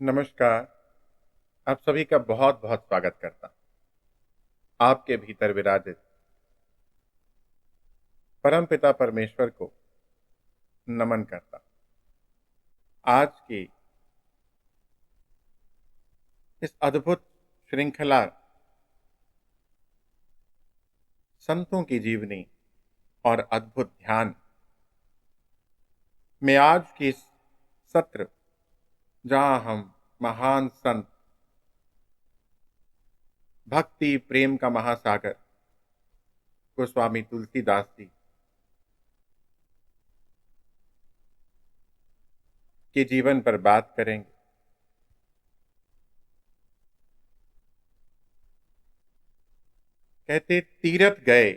नमस्कार। आप सभी का बहुत बहुत स्वागत करता हूं। आपके भीतर विराजित परम पिता परमेश्वर को नमन करता हूं। आज की इस अद्भुत श्रृंखला संतों की जीवनी और अद्भुत ध्यान में आज की इस सत्र जहां हम महान संत भक्ति प्रेम का महासागर गोस्वामी तुलसीदास जी के जीवन पर बात करेंगे। कहते तीरथ गए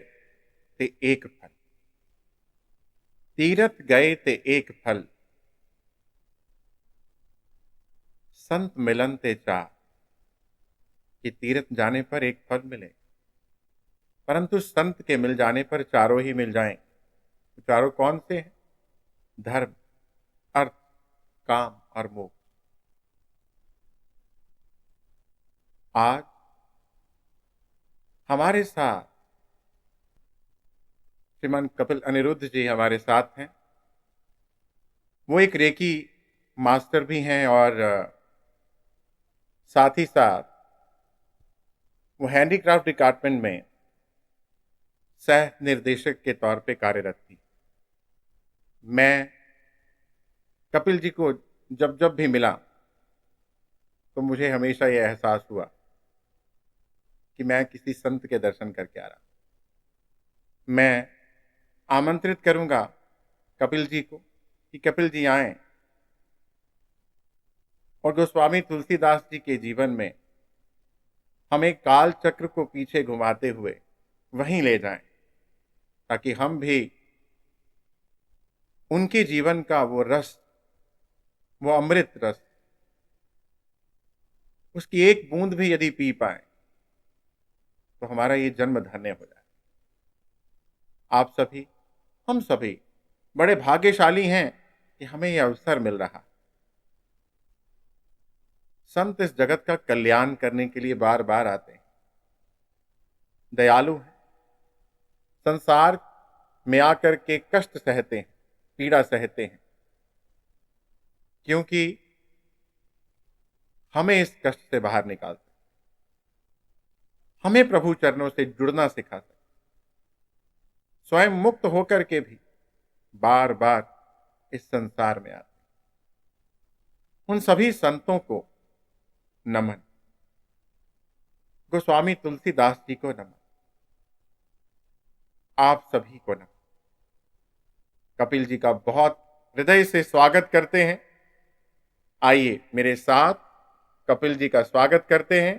ते एक फल, तीरथ गए ते एक फल, संत मिलन ते चार। कि तीर्थ जाने पर एक फल मिले, परंतु संत के मिल जाने पर चारों ही मिल जाएं। तो चारों कौन से हैं? धर्म, अर्थ, काम और मोक्ष। आज हमारे साथ श्रीमान कपिल अनिरुद्ध जी हमारे साथ हैं। वो एक रेकी मास्टर भी हैं और साथ ही साथ वो हैंडीक्राफ्ट डिपार्टमेंट में सह निर्देशक के तौर पे कार्यरत थी। मैं कपिल जी को जब जब भी मिला तो मुझे हमेशा यह एहसास हुआ कि मैं किसी संत के दर्शन करके आ रहा। मैं आमंत्रित करूंगा कपिल जी को कि कपिल जी आएं और गोस्वामी तुलसीदास जी के जीवन में हमें काल चक्र को पीछे घुमाते हुए वहीं ले जाएं, ताकि हम भी उनके जीवन का वो रस, वो अमृत रस, उसकी एक बूंद भी यदि पी पाए तो हमारा ये जन्म धन्य हो जाए। आप सभी, हम सभी बड़े भाग्यशाली हैं कि हमें यह अवसर मिल रहा। संत इस जगत का कल्याण करने के लिए बार बार आते हैं, दयालु हैं, संसार में आकर के कष्ट सहते हैं, पीड़ा सहते हैं, क्योंकि हमें इस कष्ट से बाहर निकालते, हमें प्रभु चरणों से जुड़ना सिखाते, स्वयं मुक्त होकर के भी बार बार इस संसार में आते। उन सभी संतों को नमन, गोस्वामी तुलसीदास जी को नमन, आप सभी को नमन। कपिल जी का बहुत हृदय से स्वागत करते हैं। आइए मेरे साथ कपिल जी का स्वागत करते हैं।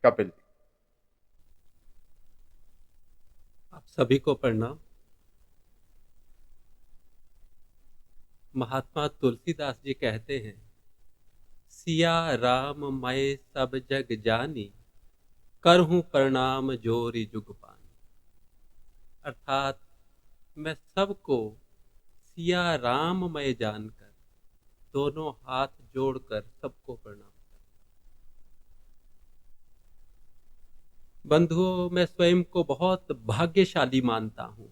कपिल जी। आप सभी को प्रणाम। महात्मा तुलसीदास जी कहते हैं, सिया राम मैं सब जग जानी, करहूं प्रणाम जोरी जुग पानी। अर्थात मैं सबको सिया राम मैं जानकर दोनों हाथ जोड़कर सबको प्रणाम करता। बंधुओं, मैं स्वयं को बहुत भाग्यशाली मानता हूं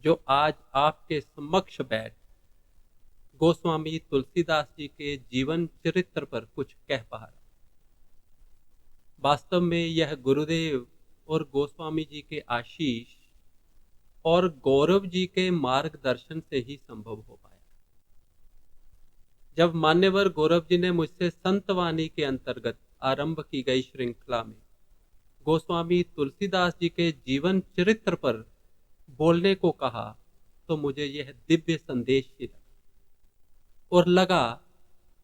जो आज आपके समक्ष बैठ गोस्वामी तुलसीदास जी के जीवन चरित्र पर कुछ कह पा रहा। वास्तव में यह गुरुदेव और गोस्वामी जी के आशीष और गौरव जी के मार्गदर्शन से ही संभव हो पाया। जब मान्यवर गौरव जी ने मुझसे संतवाणी के अंतर्गत आरंभ की गई श्रृंखला में गोस्वामी तुलसीदास जी के जीवन चरित्र पर बोलने को कहा, तो मुझे यह दिव्य संदेश ही लगा और लगा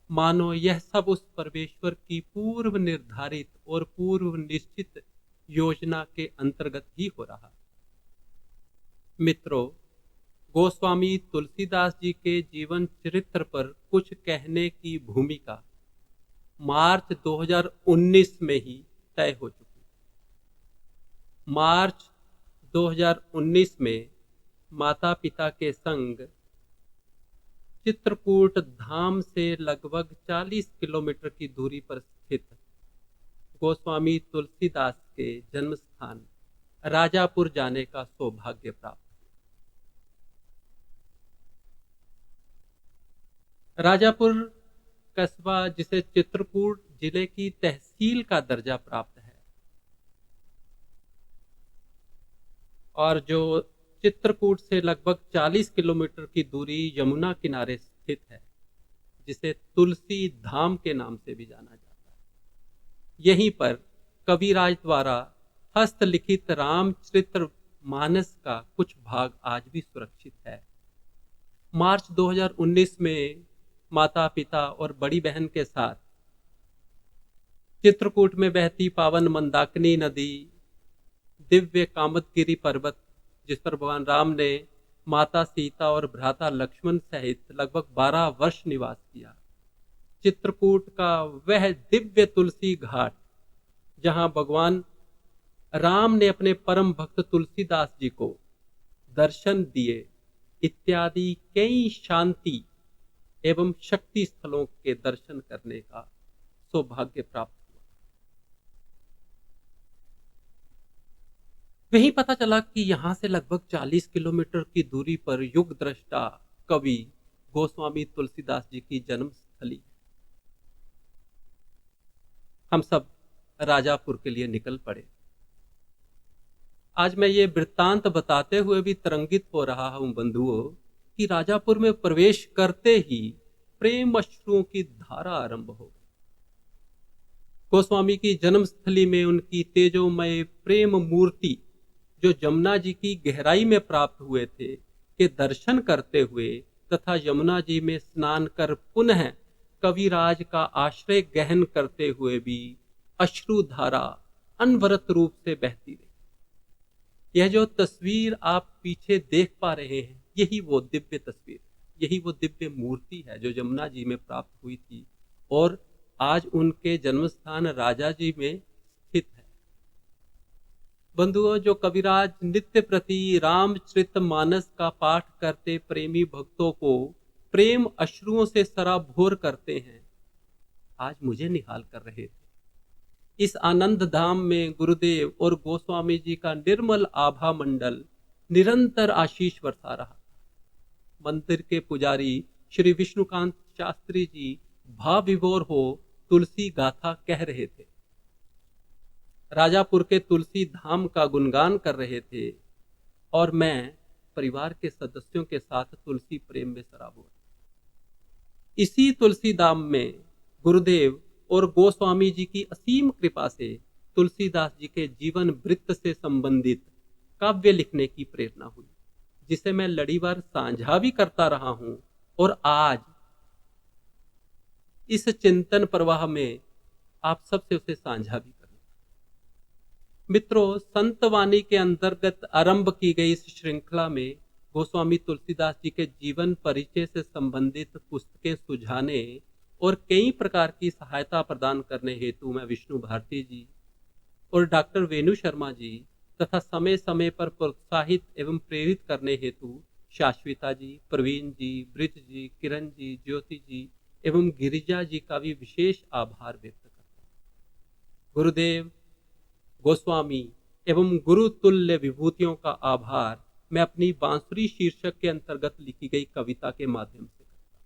मानो यह सब उस परमेश्वर की पूर्व निर्धारित और पूर्व निश्चित योजना के अंतर्गत ही हो रहा। मित्रों, गोस्वामी तुलसीदास जी के जीवन चरित्र पर कुछ कहने की भूमिका मार्च 2019 में ही तय हो चुकी। मार्च 2019 में माता पिता के संग चित्रकूट धाम से लगभग 40 किलोमीटर की दूरी पर स्थित गोस्वामी तुलसीदास के जन्म स्थान राजापुर जाने का सौभाग्य प्राप्त। राजापुर कस्बा, जिसे चित्रकूट जिले की तहसील का दर्जा प्राप्त है और जो चित्रकूट से लगभग 40 किलोमीटर की दूरी यमुना किनारे स्थित है, जिसे तुलसी धाम के नाम से भी जाना जाता है। यहीं पर कविराज द्वारा हस्तलिखित रामचरितमानस का कुछ भाग आज भी सुरक्षित है। मार्च 2019 में माता पिता और बड़ी बहन के साथ चित्रकूट में बहती पावन मंदाकिनी नदी, दिव्य कामतगिरी पर्वत, जिस पर भगवान राम ने माता सीता और भ्राता लक्ष्मण सहित लगभग 12 वर्ष निवास किया, चित्रकूट का वह दिव्य तुलसी घाट जहां भगवान राम ने अपने परम भक्त तुलसीदास जी को दर्शन दिए, इत्यादि कई शांति एवं शक्ति स्थलों के दर्शन करने का सौभाग्य प्राप्त हुआ। वहीं पता चला कि यहां से लगभग 40 किलोमीटर की दूरी पर युग दृष्टा कवि गोस्वामी तुलसीदास जी की जन्म स्थली है। हम सब राजापुर के लिए निकल पड़े। आज मैं ये वृत्तांत बताते हुए भी तरंगित हो रहा हूं बंधुओं कि राजापुर में प्रवेश करते ही प्रेम अश्रुओं की धारा आरंभ हो गई। गोस्वामी की जन्मस्थली में उनकी तेजोमय प्रेम मूर्ति, जो जमुना जी की गहराई में प्राप्त हुए थे, के दर्शन करते हुए तथा यमुना जी में स्नान कर पुनः कविराज का आश्रय गहन करते हुए भी अश्रुधारा अनवरत रूप से बहती रही। यह जो तस्वीर आप पीछे देख पा रहे हैं, यही वो दिव्य तस्वीर, यही वो दिव्य मूर्ति है जो यमुना जी में प्राप्त हुई थी और आज उनके जन्म स्थान राजा जी में स्थित है। बंधुओं, जो कविराज नित्य प्रति रामचरितमानस का पाठ करते प्रेमी भक्तों को प्रेम अश्रुओं से सराबोर करते हैं, आज मुझे निहाल कर रहे थे। इस आनंद धाम में गुरुदेव और गोस्वामी जी का निर्मल आभा मंडल निरंतर आशीष बरसा रहा। मंदिर के पुजारी श्री विष्णुकांत शास्त्री जी भाव विभोर हो तुलसी गाथा कह रहे थे, राजापुर के तुलसी धाम का गुणगान कर रहे थे और मैं परिवार के सदस्यों के साथ तुलसी प्रेम में सराबोर। इसी तुलसी धाम में गुरुदेव और गोस्वामी जी की असीम कृपा से तुलसीदास जी के जीवन वृत्त से संबंधित काव्य लिखने की प्रेरणा हुई, जिसे मैं लड़ीवार साझा भी करता रहा हूं और आज इस चिंतन प्रवाह में आप सबसे उसे साझा भी करूं। मित्रों, संतवाणी के अंतर्गत आरंभ की गई इस श्रृंखला में गोस्वामी तुलसीदास जी के जीवन परिचय से संबंधित पुस्तकें सुझाने और कई प्रकार की सहायता प्रदान करने हेतु मैं विष्णु भारती जी और डॉक्टर वेणु शर्मा जी तथा समय समय पर प्रोत्साहित एवं प्रेरित करने हेतु शाश्विता जी, प्रवीण जी, ब्रिज जी, किरण जी, ज्योति जी एवं गिरिजा जी का भी विशेष आभार व्यक्त करता हूं। गुरुदेव, गोस्वामी एवं गुरु तुल्य विभूतियों का आभार मैं अपनी बांसुरी शीर्षक के अंतर्गत लिखी गई कविता के माध्यम से करता हूं।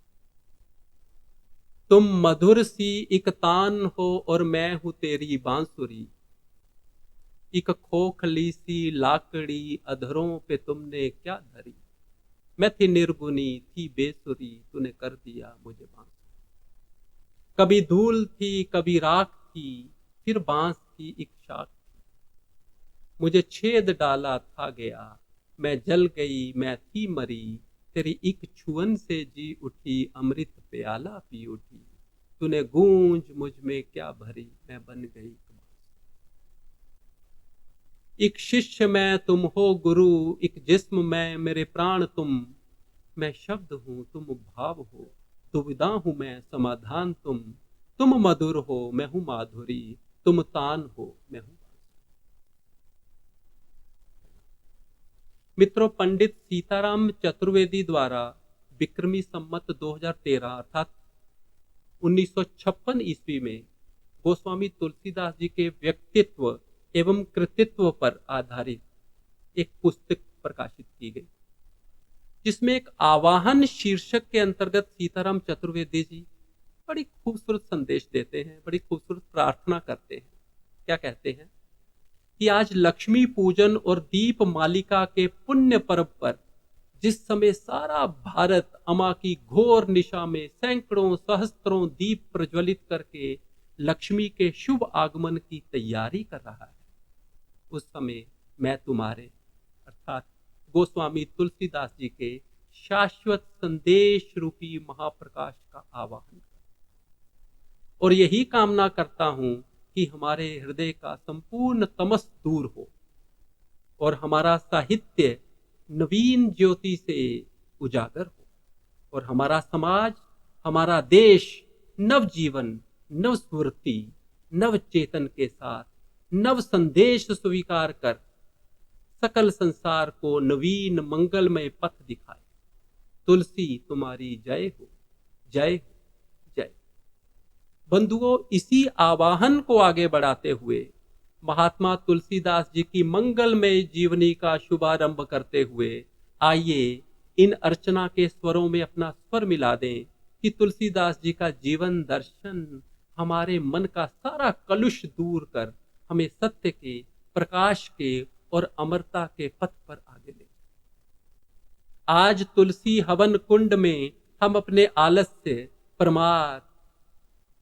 तुम मधुर सी एक तान हो और मैं हूं तेरी बांसुरी, एक खोखली सी लाकड़ी अधरों पे तुमने क्या धरी, मैं थी निर्गुणी थी बेसुरी, तूने कर दिया मुझे बांसुरी। कभी धूल थी कभी राख थी, फिर बांस की एक शाख थी, मुझे छेद डाला था गया, मैं जल गई मैं थी मरी, तेरी एक छुअन से जी उठी, अमृत प्याला पी उठी, तूने गूंज मुझ में क्या भरी, मैं बन गई। एक शिष्य मैं तुम हो गुरु, एक जिस्म मैं मेरे प्राण तुम, मैं शब्द हूं तुम भाव हो, दुविधा हूं मैं समाधान तुम मधुर हो मैं हूं माधुरी, तुम तान हो मैं हूं। मित्रों, पंडित सीताराम चतुर्वेदी द्वारा विक्रमी संमत 2013 अर्थात 1956 ईस्वी में गोस्वामी तुलसीदास जी के व्यक्तित्व एवं कृतित्व पर आधारित एक पुस्तक प्रकाशित की गई, जिसमें एक आवाहन शीर्षक के अंतर्गत सीताराम चतुर्वेदी जी बड़ी खूबसूरत संदेश देते हैं, बड़ी खूबसूरत प्रार्थना करते हैं। क्या कहते हैं कि आज लक्ष्मी पूजन और दीप मालिका के पुण्य पर्व पर जिस समय सारा भारत अमा की घोर निशा में सैकड़ों सहस्त्रों दीप प्रज्वलित करके लक्ष्मी के शुभ आगमन की तैयारी कर रहा है, उस समय मैं तुम्हारे अर्थात गोस्वामी तुलसीदास जी के शाश्वत संदेश रूपी महाप्रकाश का आवाहन कर और यही कामना करता हूं कि हमारे हृदय का संपूर्ण तमस दूर हो और हमारा साहित्य नवीन ज्योति से उजागर हो और हमारा समाज, हमारा देश नव जीवन, नव स्फूर्ति, नव चेतन के साथ नव संदेश स्वीकार कर सकल संसार को नवीन मंगलमय पथ दिखाए। तुलसी तुम्हारी जय हो, जय हो, जय। बंधुओं, इसी आवाहन को आगे बढ़ाते हुए महात्मा तुलसीदास जी की मंगलमय जीवनी का शुभारंभ करते हुए आइए इन अर्चना के स्वरों में अपना स्वर मिला दें कि तुलसीदास जी का जीवन दर्शन हमारे मन का सारा कलुष दूर कर हमें सत्य के, प्रकाश के और अमरता के पथ पर आगे ले। आज तुलसी हवन कुंड में हम अपने आलस्य, प्रमाद,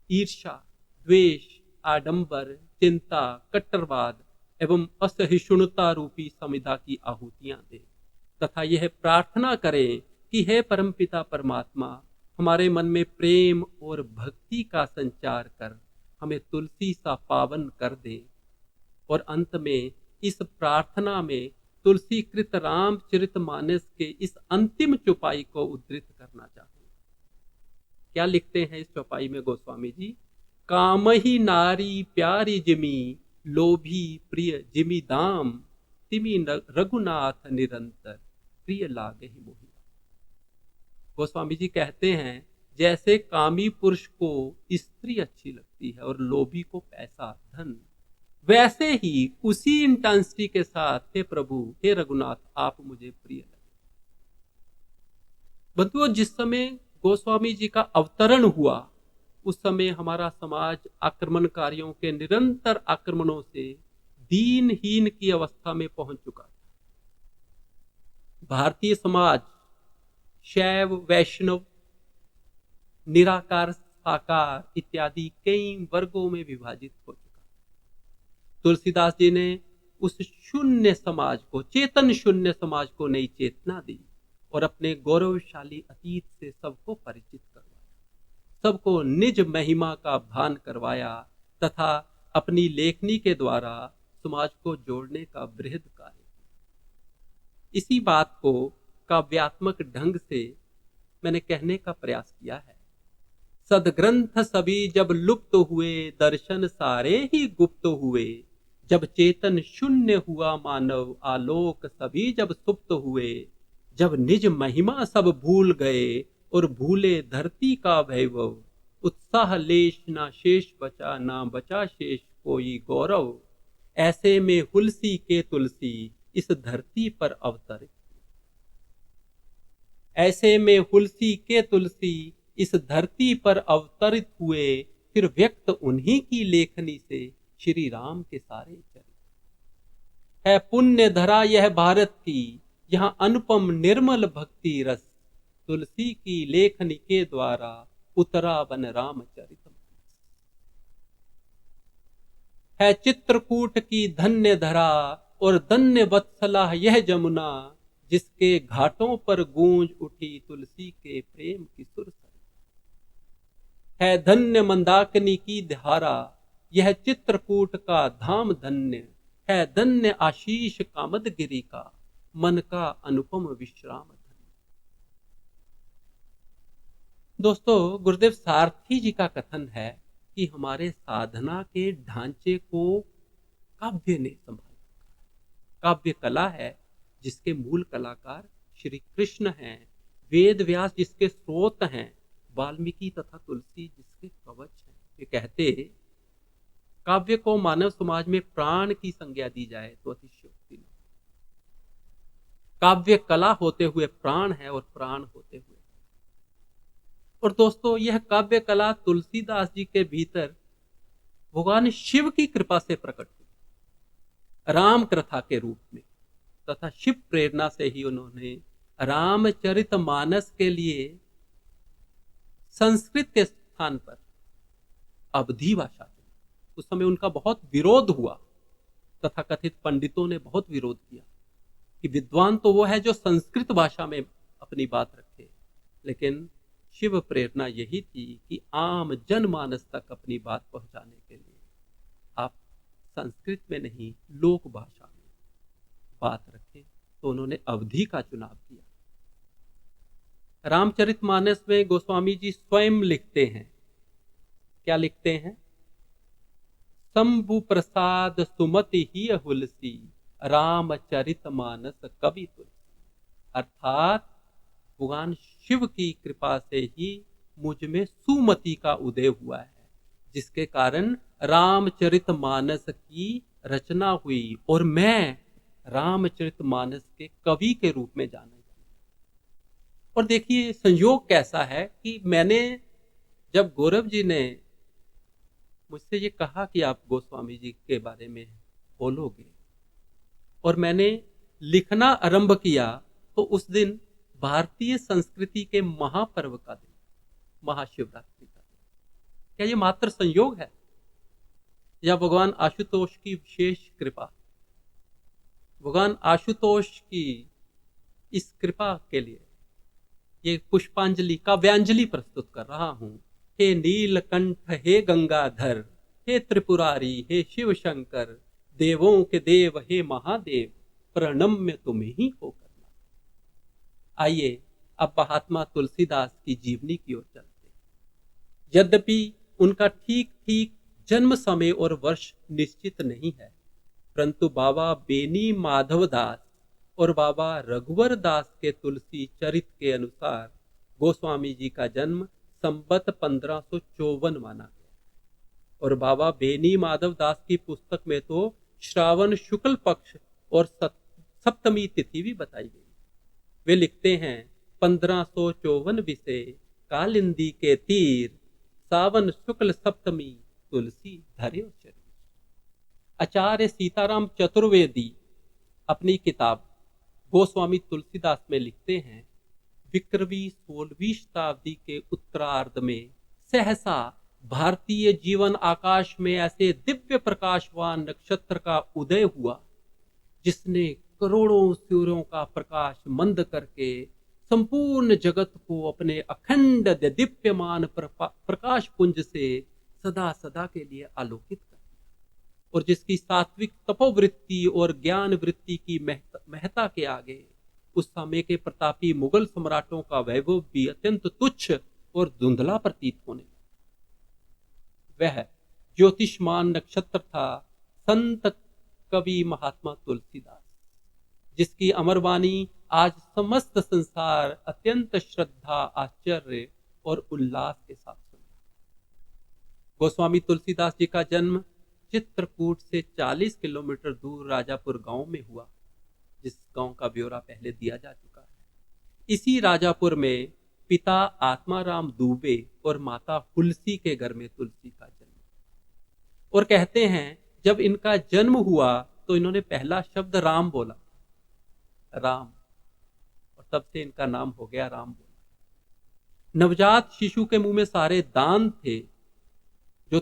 ईर्ष्या, द्वेष, आडंबर, चिंता, कट्टरवाद एवं असहिष्णुता रूपी समिधा की आहुतियां दें तथा यह प्रार्थना करें कि हे परमपिता परमात्मा, हमारे मन में प्रेम और भक्ति का संचार कर हमें तुलसी सा पावन कर दे। और अंत में इस प्रार्थना में तुलसीकृत रामचरितमानस के इस अंतिम चौपाई को उद्धृत करना चाहूंगा। क्या लिखते हैं इस चौपाई में गोस्वामी जी? काम ही नारी प्यारी जिमी, लोभी प्रिय जिमी दाम, तिमी रघुनाथ निरंतर, प्रिय लागे ही मोहि। गोस्वामी जी कहते हैं जैसे कामी पुरुष को स्त्री अच्छी लगती है और लोभी को पैसा, धन, वैसे ही उसी इंटेंसिटी के साथ हे प्रभु, हे रघुनाथ, आप मुझे प्रिय लगे। बंधुओं, जिस समय गोस्वामी जी का अवतरण हुआ उस समय हमारा समाज आक्रमणकारियों के निरंतर आक्रमणों से दीनहीन की अवस्था में पहुंच चुका था। भारतीय समाज शैव, वैष्णव, निराकार, साकार इत्यादि कई वर्गों में विभाजित हो चुका। तुलसीदास जी ने उस शून्य समाज को, चेतन शून्य समाज को नई चेतना दी और अपने गौरवशाली अतीत से सबको परिचित करवाया, सबको निज महिमा का भान करवाया तथा अपनी लेखनी के द्वारा समाज को जोड़ने का बृहद कार्य किया। इसी बात को काव्यात्मक ढंग से मैंने कहने का प्रयास किया है। सदग्रंथ सभी जब लुप्त हुए, दर्शन सारे ही गुप्त हुए, जब चेतन शून्य हुआ मानव, आलोक सभी जब सुप्त हुए, जब निज महिमा सब भूल गए और भूले धरती का वैभव, उत्साह लेश ना शेष बचा, ना बचा शेष कोई गौरव, ऐसे में हुलसी के तुलसी इस धरती पर अवतरित। ऐसे में हुलसी के तुलसी इस धरती पर अवतरित हुए, फिर व्यक्त उन्हीं की लेखनी से श्री राम के सारे चरित्र। है पुण्य धरा यह भारत की, यहाँ अनुपम निर्मल भक्ति रस, तुलसी की लेखनी के द्वारा उतरा बन रामचरित। है चित्रकूट की धन्य धरा और धन्य वत्सला यह जमुना, जिसके घाटों पर गूंज उठी तुलसी के प्रेम की सुर। है धन्य मंदाकिनी की धारा, यह चित्रकूट का धाम धन्य, है धन्य आशीष कामदगिरी का, मन का अनुपम विश्राम धन्य। दोस्तों, गुरुदेव सारथी जी का कथन है कि हमारे साधना के ढांचे को काव्य ने संभाला। काव्य कला है जिसके मूल कलाकार श्री कृष्ण हैं, वेद व्यास जिसके स्रोत हैं, वाल्मीकि तथा तुलसी जिसके कवच हैं। वे कहते, काव्य को मानव समाज में प्राण की संज्ञा दी जाए तो अतिशयोक्ति नहीं। काव्य कला होते हुए प्राण है और प्राण होते हुए। और दोस्तों, यह काव्य कला तुलसीदास जी के भीतर भगवान शिव की कृपा से प्रकट हुई, राम कथा के रूप में, तथा शिव प्रेरणा से ही उन्होंने रामचरितमानस के लिए संस्कृत के स्थान पर अवधी भाषा चुनी। उस समय उनका बहुत विरोध हुआ, तथा कथित पंडितों ने बहुत विरोध किया कि विद्वान तो वो है जो संस्कृत भाषा में अपनी बात रखे, लेकिन शिव प्रेरणा यही थी कि आम जनमानस तक अपनी बात पहुंचाने के लिए आप संस्कृत में नहीं, लोक भाषा में बात रखें। तो उन्होंने अवधी का चुनाव किया। रामचरितमानस में गोस्वामी जी स्वयं लिखते हैं, क्या लिखते हैं? शंभु प्रसाद सुमति ही हुलसी, रामचरितमानस कवि तुलसी। अर्थात भगवान शिव की कृपा से ही मुझ में सुमति का उदय हुआ है, जिसके कारण रामचरितमानस की रचना हुई और मैं रामचरितमानस के कवि के रूप में जाना जाता। और देखिए संयोग कैसा है कि मैंने, जब गौरव जी ने मुझसे ये कहा कि आप गोस्वामी जी के बारे में बोलोगे, और मैंने लिखना आरंभ किया, तो उस दिन भारतीय संस्कृति के महापर्व का दिन, महाशिवरात्रि का दिन। क्या ये मात्र संयोग है या भगवान आशुतोष की विशेष कृपा? भगवान आशुतोष की इस कृपा के लिए ये पुष्पांजलि, काव्यांजलि प्रस्तुत कर रहा हूं। हे नीलकंठ, हे गंगाधर, हे त्रिपुरारी, हे शिव शंकर, देवों के देव, हे महादेव, प्रणम्य तुम्हें ही हो करना। आइए अब महात्मा तुलसीदास की जीवनी की ओर चलते हैं। यद्यपि उनका ठीक ठीक जन्म समय और वर्ष निश्चित नहीं है, परंतु बाबा बेनी माधव दास और बाबा रघुवर दास के तुलसी चरित के अनुसार गोस्वामी जी का जन्म संबत 1554 माना गया। और बाबा बेनी माधव दास की पुस्तक में तो श्रावण शुक्ल पक्ष और सप्तमी तिथि भी बताई गई। वे लिखते हैं 1554 विषय कालिंदी के तीर, सावन शुक्ल सप्तमी तुलसी धर्यो शरीर। आचार्य सीताराम चतुर्वेदी अपनी किताब गोस्वामी तुलसीदास में लिखते हैं, विक्रमी 16वीं शताब्दी के उत्तरार्ध में सहसा भारतीय जीवन आकाश में ऐसे दिव्य प्रकाशवान नक्षत्र का उदय हुआ, जिसने करोड़ों सूर्यों का प्रकाश मंद करके संपूर्ण जगत को अपने अखंड दीप्यमान प्रकाश पुंज से सदा सदा के लिए आलोकित कर दिया, और जिसकी सात्विक तपोवृत्ति और ज्ञान वृत्ति की महत्ता के आगे उस समय के प्रतापी मुगल सम्राटों का वैभव भी अत्यंत तुच्छ और धुंधला प्रतीत होने लगा। वह ज्योतिषमान नक्षत्र था संत कवि महात्मा तुलसीदास, जिसकी अमरवाणी आज समस्त संसार अत्यंत श्रद्धा, आश्चर्य और उल्लास के साथ सुन रहा। गोस्वामी तुलसीदास जी का जन्म चित्रकूट से 40 किलोमीटर दूर राजापुर गांव में हुआ, जिस गांव का ब्यौरा पहले दिया जा चुका है। इसी राजापुर में पिता आत्माराम दुबे और माता हुलसी के घर में तुलसी का जन्म। और कहते हैं जब इनका जन्म हुआ तो इन्होंने पहला शब्द राम बोला, राम, और तब से इनका नाम हो गया राम बोला। नवजात शिशु के मुंह में सारे दांत थे, जो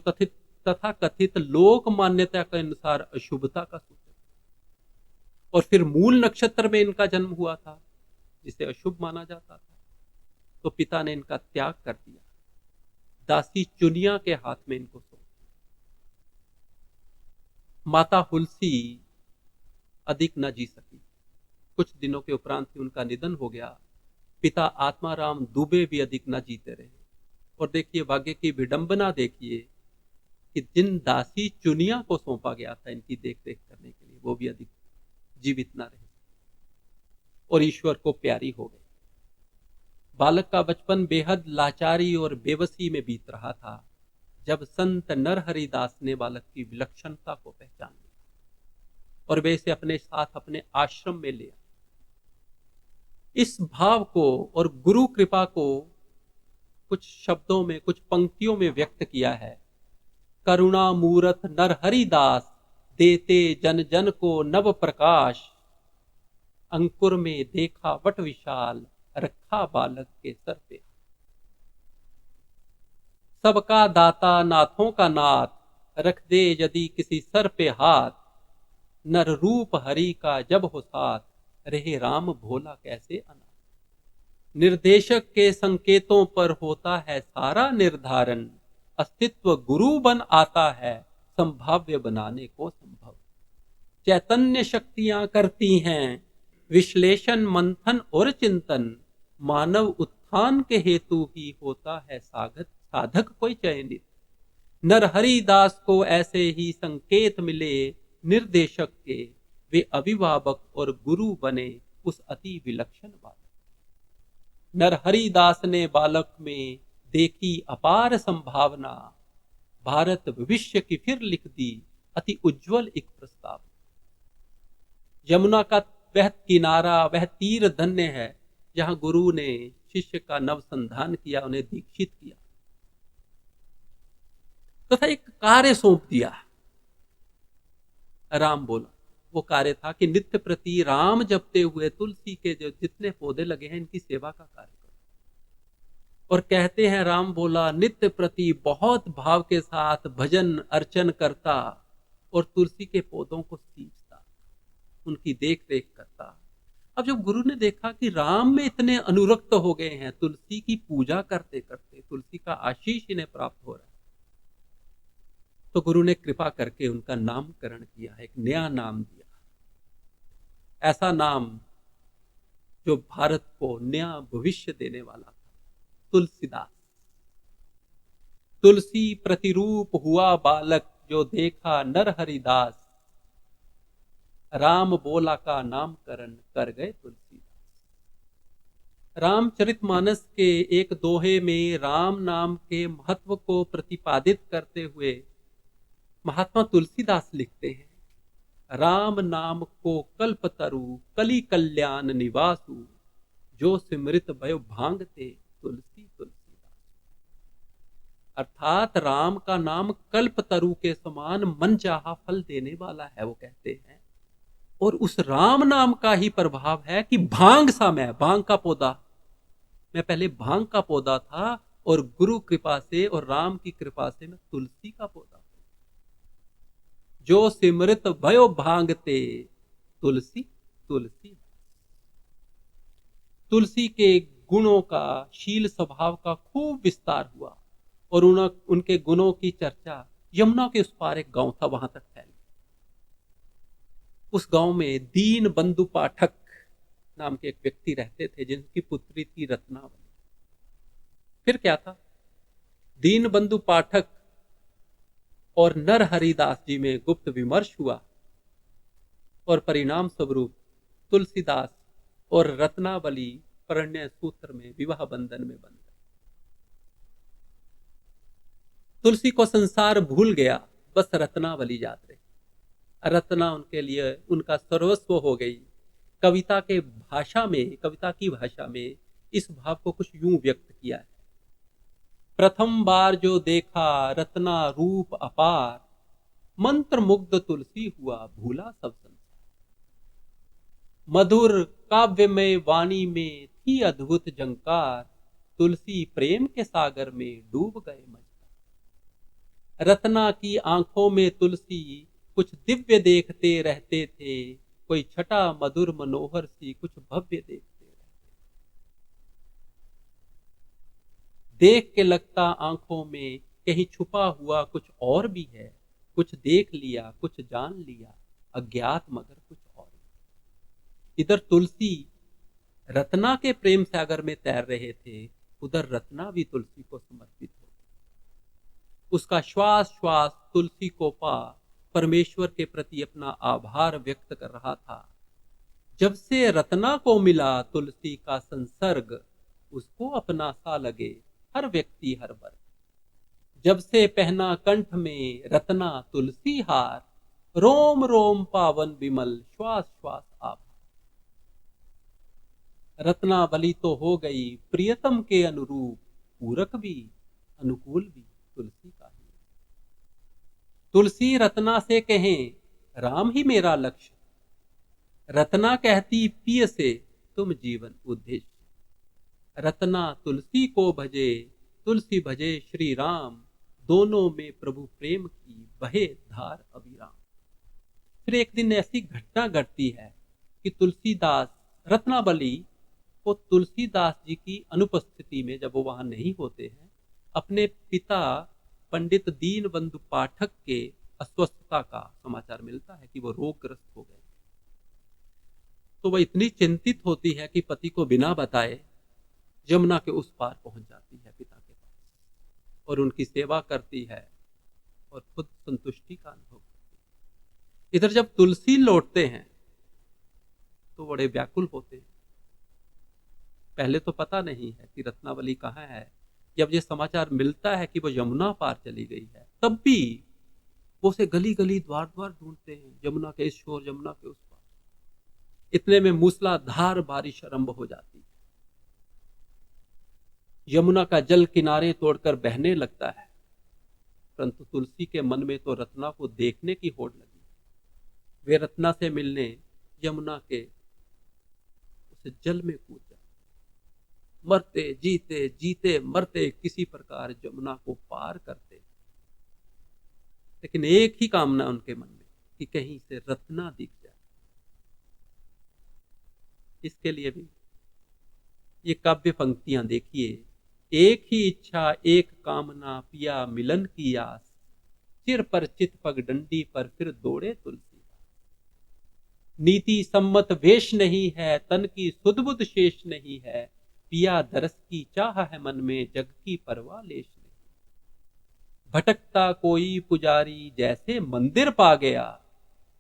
तथा कथित लोक मान्यता के अनुसार अशुभता का सूचक। और फिर मूल नक्षत्र में इनका जन्म हुआ था, जिसे अशुभ माना जाता था, तो पिता ने इनका त्याग कर दिया, दासी चुनिया के हाथ में इनको सौंप दिया। माता हुलसी अधिक न जी सकी, कुछ दिनों के उपरांत ही उनका निधन हो गया। पिता आत्माराम दुबे भी अधिक न जीते रहे। और देखिए भाग्य की विडंबना, देखिए कि जिन दासी चुनिया को सौंपा गया था इनकी देखरेख करने के लिए, वो भी अधिक जीवित न रहे और ईश्वर को प्यारी हो गई। बालक का बचपन बेहद लाचारी और बेबसी में बीत रहा था जब संत नरहरिदास ने बालक की विलक्षणता को पहचान लिया और वे इसे अपने साथ अपने आश्रम में लिया। इस भाव को और गुरु कृपा को कुछ शब्दों में, कुछ पंक्तियों में व्यक्त किया है। करुणा मूरत नरहरिदास, देते जन जन को नव प्रकाश, अंकुर में देखा वट विशाल, रखा बालक के सर पे। सबका दाता नाथों का नाथ, रख दे यदि किसी सर पे हाथ, नर रूप हरि का जब हो साथ, रहे राम भोला कैसे अनाथ। निर्देशक के संकेतों पर होता है सारा निर्धारण, अस्तित्व गुरु बन आता है संभाव्य बनाने को संभव। चैतन्य शक्तियां करती हैं विश्लेषण मंथन और चिंतन, मानव उत्थान के हेतु ही होता है साधक कोई चयनित। नरहरिदास को ऐसे ही संकेत मिले निर्देशक के, वे अभिभावक और गुरु बने उस अति विलक्षण बालक। नरहरिदास ने बालक में देखी अपार संभावना, भारत भविष्य की फिर लिख दी अति उज्जवल एक प्रस्ताव। यमुना का वह किनारा, वह तीर धन्य है जहां गुरु ने शिष्य का नवसंधान किया, उन्हें दीक्षित किया तथा एक कार्य सौंप दिया। राम बोला, वो कार्य था कि नित्य प्रति राम जपते हुए तुलसी के जो जितने पौधे लगे हैं इनकी सेवा का कार्य करो। और कहते हैं राम बोला, नित्य प्रति बहुत भाव के साथ भजन अर्चन करता और तुलसी के पौधों को सींचता, उनकी देख रेख करता। अब जब गुरु ने देखा कि राम में इतने अनुरक्त हो गए हैं, तुलसी की पूजा करते करते तुलसी का आशीष इन्हें प्राप्त हो रहा है, तो गुरु ने कृपा करके उनका नामकरण किया, एक नया नाम दिया, ऐसा नाम जो भारत को नया भविष्य देने वाला था, तुलसीदास। तुलसी प्रतिरूप हुआ बालक, जो देखा नरहरिदास, राम बोला का नामकरण कर गए तुलसीदास। रामचरितमानस के एक दोहे में राम नाम के महत्व को प्रतिपादित करते हुए महात्मा तुलसीदास लिखते हैं, राम नाम को कल्पतरु कली कल्याण निवासु, जो सिमृत भयो भांगते तुलसी तुलसीदास। अर्थात राम का नाम कल्पतरु के समान मनचाहा फल देने वाला है, वो कहते हैं। और उस राम नाम का ही प्रभाव है कि भांग सा मैं, भांग का पौधा, मैं पहले भांग का पौधा था और गुरु कृपा से और राम की कृपा से मैं तुलसी का पौधा, जो सिमृत भयो भांगते तुलसी तुलसी। तुलसी के गुणों का, शील स्वभाव का खूब विस्तार हुआ और उनके गुणों की चर्चा यमुना के उस पार एक गांव था, वहां तक फैली। उस गांव में दीन बंधु पाठक नाम के एक व्यक्ति रहते थे, जिनकी पुत्री थी रत्नावली। फिर क्या था, दीन बंधु पाठक और नरहरिदास जी में गुप्त विमर्श हुआ और परिणाम स्वरूप तुलसीदास और रत्नावली परिणय सूत्र में, विवाह बंधन में बंध गए। तुलसी को संसार भूल गया, बस रत्नावली याद रही। रत्ना उनके लिए उनका सर्वस्व हो गई। कविता की भाषा में इस भाव को कुछ यूं व्यक्त किया है, प्रथम बार जो देखा रत्ना रूप अपार, मंत्र मुग्ध तुलसी हुआ भूला सब संसार। मधुर काव्यमय वाणी में थी अद्भुत झंकार, तुलसी प्रेम के सागर में डूब गए मझधार। रत्ना की आंखों में तुलसी कुछ दिव्य देखते रहते थे, कोई छटा मधुर मनोहर सी कुछ भव्य देखते रहते। देख के लगता आंखों में कहीं छुपा हुआ कुछ और भी है, कुछ देख लिया कुछ जान लिया, अज्ञात मगर कुछ और। इधर तुलसी रत्ना के प्रेम सागर में तैर रहे थे, उधर रत्ना भी तुलसी को समर्पित हो गई। उसका श्वास श्वास तुलसी को पा परमेश्वर के प्रति अपना आभार व्यक्त कर रहा था। जब से रत्ना को मिला तुलसी का संसर्ग, उसको अपना सा लगे हर व्यक्ति हर वर्ग। जब से पहना कंठ में रत्ना तुलसी हार, रोम रोम पावन विमल श्वास श्वास आप। रत्नावली तो हो गई प्रियतम के अनुरूप, पूरक भी अनुकूल भी तुलसी का ही। तुलसी रत्ना से कहें राम ही मेरा लक्ष्य, रत्ना कहती पिय से तुम जीवन उद्देश्य। रत्ना तुलसी को भजे, तुलसी भजे श्री राम, दोनों में प्रभु प्रेम की बहे धार अविराम। फिर एक दिन ऐसी घटना घटती है कि तुलसीदास रत्नावली को तुलसीदास जी की अनुपस्थिति में, जब वो वहां नहीं होते हैं, अपने पिता पंडित दीनबंधु पाठक के अस्वस्थता का समाचार मिलता है कि वो रोगग्रस्त हो गए। तो वह इतनी चिंतित होती है कि पति को बिना बताए यमुना के उस पार पहुंच जाती है पिता के पास और उनकी सेवा करती है और खुद संतुष्टि का अनुभव करती है। इधर जब तुलसी लौटते हैं तो बड़े व्याकुल होते हैं। पहले तो पता नहीं है कि रत्नावली कहाँ है। जब ये समाचार मिलता है कि वो यमुना पार चली गई है, तब भी वो उसे गली गली द्वार द्वार ढूंढते हैं, यमुना के इस छोर यमुना के उस पार। इतने में मूसलाधार बारिश आरंभ हो जाती है। यमुना का जल किनारे तोड़कर बहने लगता है, परंतु तुलसी के मन में तो रत्ना को देखने की होड़ लगी। वे रत्ना से मिलने यमुना के उस जल में कूद जाते, मरते जीते जीते मरते किसी प्रकार यमुना को पार करते। लेकिन एक ही कामना उनके मन में कि कहीं से रत्ना दिख जाए। इसके लिए भी ये काव्य पंक्तियां देखिए। एक ही इच्छा एक कामना, पिया मिलन की आस, सिर पर चित पग डंडी पर फिर दौड़े तुलसी। नीति सम्मत वेश नहीं है, तन की सुध बुध शेष नहीं है, पिया दरस की चाह है मन में, जग की परवाह लेश नहीं। भटकता कोई पुजारी जैसे मंदिर पा गया,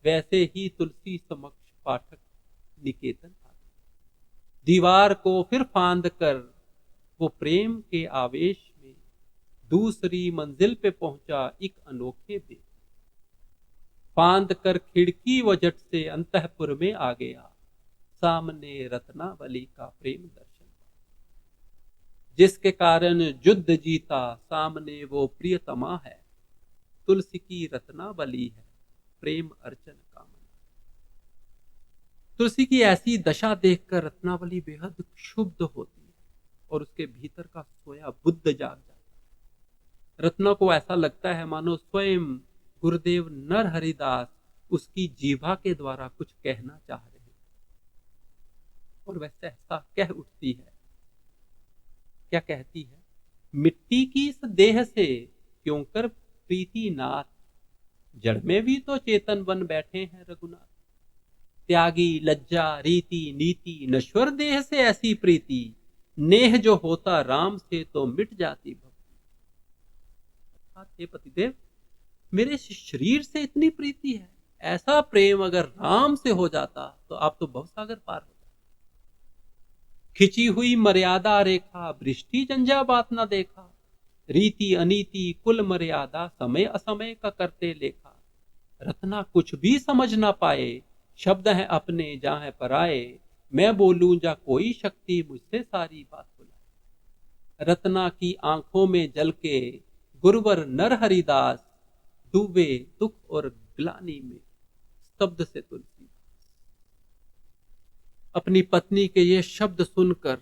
वैसे ही तुलसी समक्ष पाठक निकेतन आ गया। दीवार को फिर फांद कर वो प्रेम के आवेश में दूसरी मंजिल पे पहुंचा एक अनोखे बेद। फांद कर खिड़की व जट से अंतःपुर में आ गया, सामने रत्नावली का प्रेम दर्शन। जिसके कारण युद्ध जीता, सामने वो प्रियतमा है, तुलसी की रत्नावली है, प्रेम अर्चन कामना। तुलसी की ऐसी दशा देखकर रत्नावली बेहद क्षुब्ध होती है और उसके भीतर का सोया बुद्ध जाग जाता है। रत्ना को ऐसा लगता है मानो स्वयं गुरुदेव नर हरिदास उसकी जीभा के द्वारा कुछ कहना चाह रहे हैं, और वह सहसा कह उठती है। क्या कहती है? मिट्टी की इस देह से क्यों कर प्रीति नाथ, जड़ में भी तो चेतन बन बैठे हैं रघुनाथ। त्यागी लज्जा रीति नीति, नश्वर देह से ऐसी प्रीति, नेह जो होता राम से तो मिट जाती भक्ति। अर्थात हे पतिदेव, मेरे शरीर से इतनी प्रीति है, ऐसा प्रेम अगर राम से हो जाता तो आप तो भवसागर पार हो। खिंची हुई मर्यादा रेखा, वृष्टि जंजा बात न देखा, रीति अनीति कुल मर्यादा, समय असमय का करते लेखा। रत्ना कुछ भी समझ ना पाए, शब्द हैं अपने जहां पराए, मैं बोलूं जा कोई शक्ति मुझसे सारी बात बुलाए। रत्ना की आंखों में जल के गुरुवर नर हरिदास, डूबे दुख और ग्लानि में स्तब्ध से तुलसी। अपनी पत्नी के ये शब्द सुनकर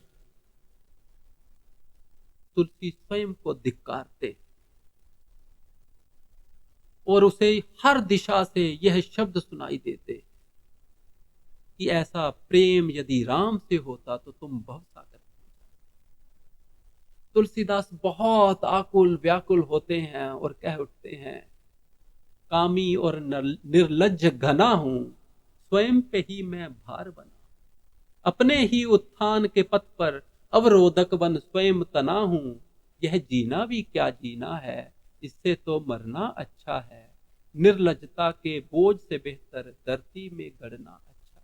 तुलसी स्वयं को धिक्कारते और उसे हर दिशा से यह शब्द सुनाई देते कि ऐसा प्रेम यदि राम से होता तो तुम भवसागर। तुलसीदास बहुत आकुल व्याकुल होते हैं और कह उठते हैं, कामी और निर्लज्ज घना हूं, स्वयं पे ही मैं भार बना। अपने ही उत्थान के पथ पर अवरोधक बन स्वयं तना हूं, यह जीना भी क्या जीना है, इससे तो मरना अच्छा है। निर्लज्जता के बोझ से बेहतर धरती में गड़ना अच्छा है।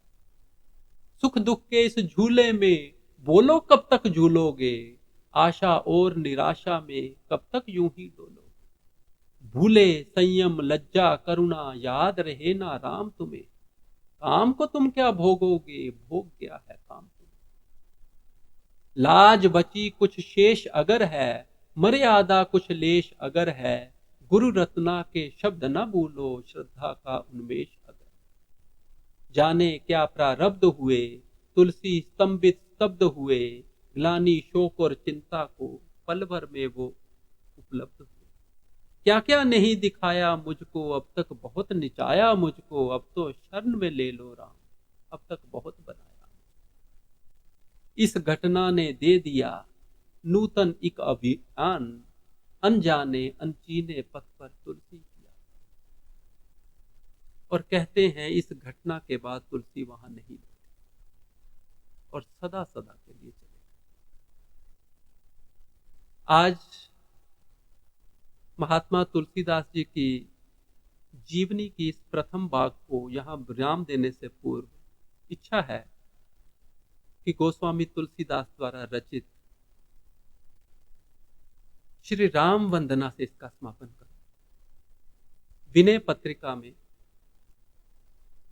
सुख दुख के इस झूले में बोलो कब तक झूलोगे, आशा और निराशा में कब तक यूं ही डोलोगे। भूले संयम लज्जा करुणा, याद रहे ना राम तुम्हें। काम को तुम क्या भोगोगे, भोग गया है काम तुम्हें। लाज बची कुछ शेष अगर है, मर्यादा कुछ लेश अगर है। गुरु रत्ना के शब्द न भूलो, श्रद्धा का उन्मेष अगर। जाने क्या प्रारब्ध हुए, तुलसी स्तंभित स्तब्ध हुए। ग्लानि शोक और चिंता को पल भर में वो उपलब्ध हुए। क्या क्या नहीं दिखाया मुझको, अब तक बहुत निचाया मुझको। अब तो शरण में ले लो राम, अब तक बहुत बनाया। इस घटना ने दे दिया नूतन एक अभियान, अनजाने अनचीने पथ पर तुलसी किया। और कहते हैं इस घटना के बाद तुलसी वहां नहीं लौटी और सदा सदा के लिए चले गए। आज महात्मा तुलसीदास जी की जीवनी की इस प्रथम भाग को यहाँ विराम देने से पूर्व इच्छा है कि गोस्वामी तुलसीदास द्वारा रचित श्री राम वंदना से इसका समापन करूं। विनय पत्रिका में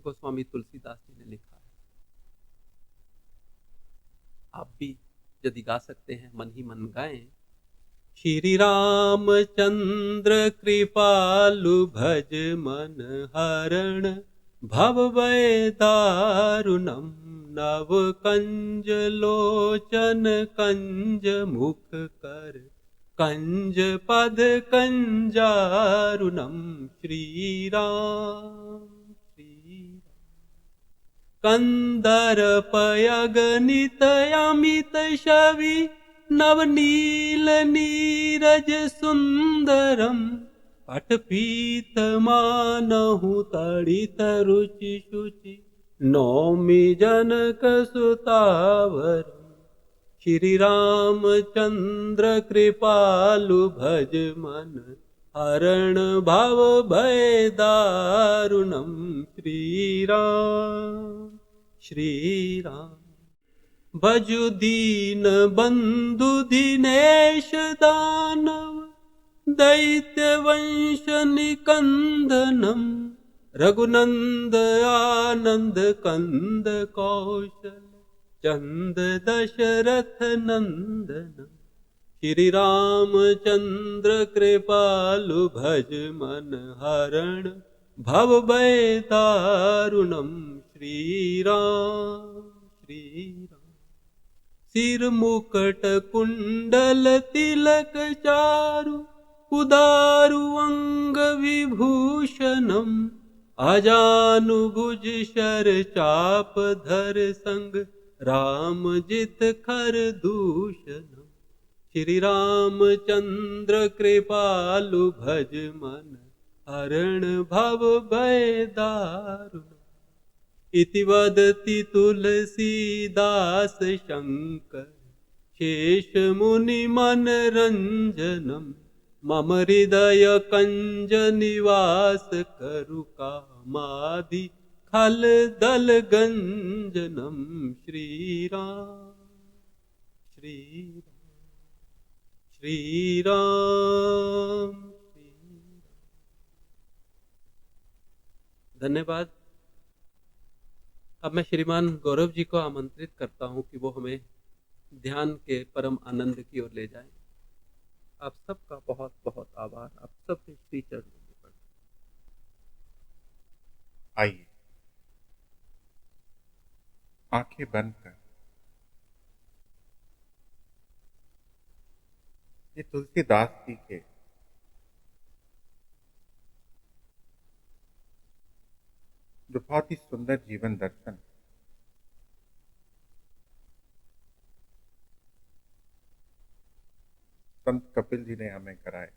गोस्वामी तुलसीदास जी ने लिखा है, आप भी यदि गा सकते हैं मन ही मन गाएं। श्री रामचंद्र कृपालु भज मन हरण, भव भय दारुणम। नव कंज लोचन कंज मुख कर, कंज पद कंजारुणम। श्री राम कंदर्पयगणित अमित छवि, नवनील नीरज सुंदरम। पटपीत मानहु तड़ित रुचि शुचि, नौमि जनक सुतावर। श्री रामचंद्र कृपालु भज मन हरण, भव भय दारुणम। श्री राम भजु दीन बंधु दिनेश दानव, दैत्य वंश निकंदनम। रघुनंद आनंद कंद कौशल, चंद दशरथ नंदनम। श्री रामचंद्र कृपालु भज मन हरण, भव भय दारुणम। श्री राम सिर मुकुट कुंडल तिलक चारु, उदारु अंग विभूषणम। अजानुभुज शर चाप धर संग, राम जित खर दूषणम। श्री रामचंद्र कृपालु भज मन हरण, भव भय दारुणम। इति वदति तुलसीदास शंकर, शेष मुनि मन रंजनम। मम हृदय कंज निवास करु कामादि, खल दल गंजनम। श्री राम श्री राम। धन्यवाद। अब मैं श्रीमान गौरव जी को आमंत्रित करता हूं कि वो हमें ध्यान के परम आनंद की ओर ले जाएं। आप सबका बहुत बहुत आभार। आप सबके श्री चरणों में पड़। आइए आंखें बंद कर ये तुलसीदास जी के जो बहुत ही सुंदर जीवन दर्शन संत कपिल जी ने हमें कराए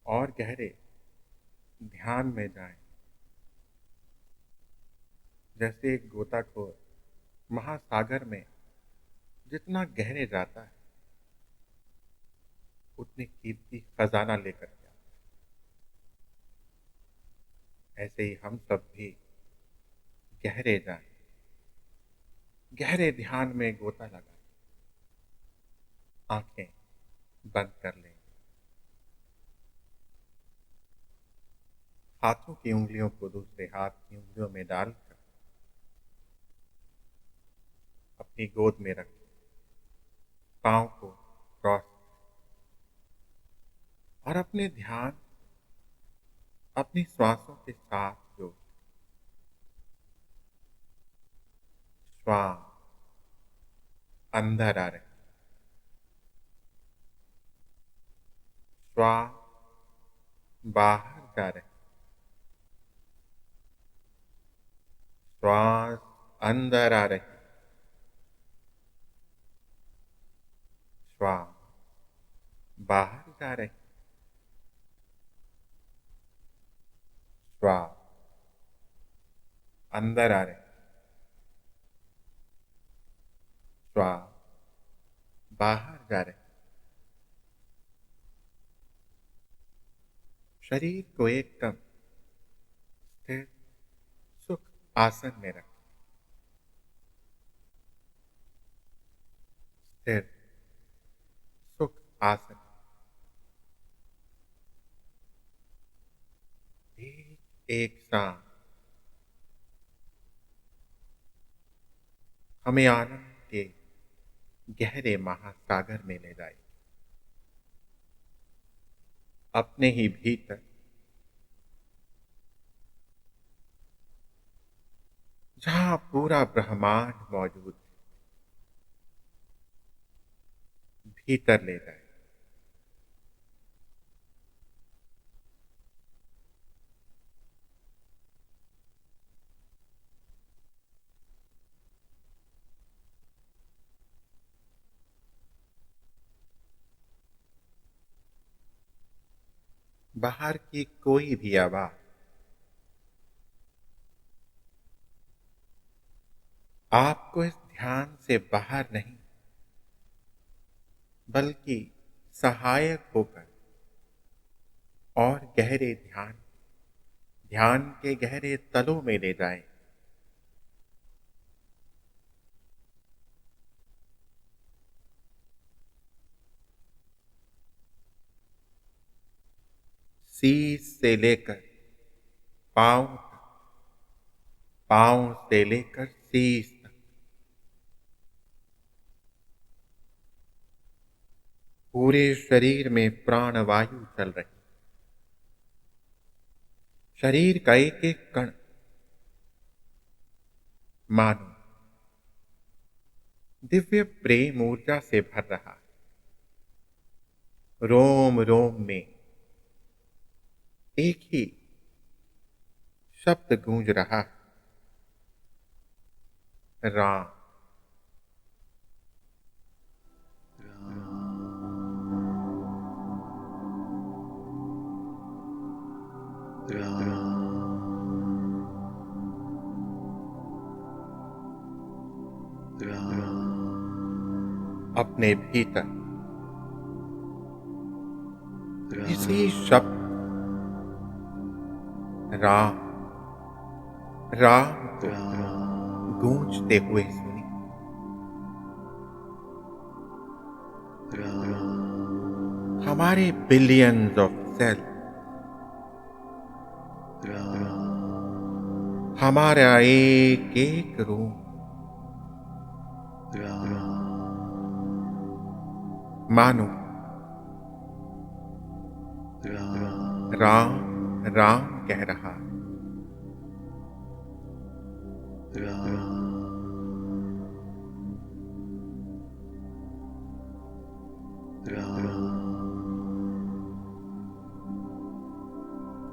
और गहरे ध्यान में जाएं। जैसे एक गोताखोर महासागर में जितना गहरे जाता है उतनी कीमती खजाना लेकर के आता है। ऐसे ही हम सब भी गहरे जाएं, गहरे ध्यान में गोता लगा, आंखें बंद कर लें। हाथों की उंगलियों को दूसरे हाथ की उंगलियों में डालकर अपनी गोद में रखें। पांव को क्रॉस और अपने ध्यान अपनी श्वासों के साथ जोड़। श्वास अंदर आ रहे, श्वास बाहर जा रहे, श्वास अंदर आ रही, श्वास बाहर जा रही, श्वास अंदर आ रही, श्वास बाहर जा रही। शरीर को एकदम स्थिर सुख आसन में रखें। स्थिर सुख आसन। एक सांस हमें आनंद के गहरे महासागर में ले जाए। अपने ही भीतर जहां पूरा ब्रह्मांड मौजूद है, भीतर ले जाए। बाहर की कोई भी आवाज आपको इस ध्यान से बाहर नहीं बल्कि सहायक होकर और गहरे ध्यान के गहरे तलों में ले जाए। शीश से लेकर पांव तक, पांव से लेकर शीश तक, पूरे शरीर में प्राणवायु चल रही। शरीर का एक एक कण मानो दिव्य प्रेम ऊर्जा से भर रहा है। रोम रोम में एक ही शब्द गूंज रहा है, राम। अपने भीतर इसी शब्द राम राम को गूंजते हुए सुनी। हमारे बिलियंस ऑफ सेल, हमारा एक एक रूम मानो राम राम कह रहा।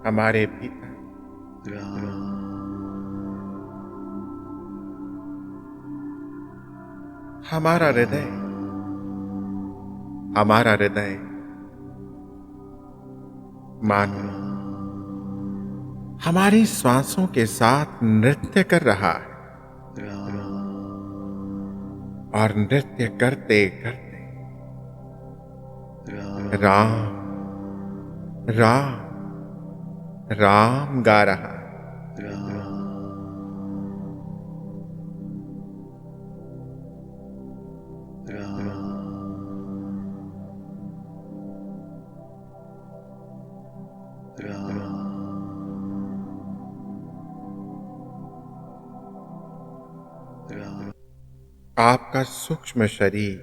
हमारे भीतर हमारा हृदय मानो हमारी श्वासों के साथ नृत्य कर रहा है और नृत्य करते करते राम राम राम गा रहा है। आपका सूक्ष्म शरीर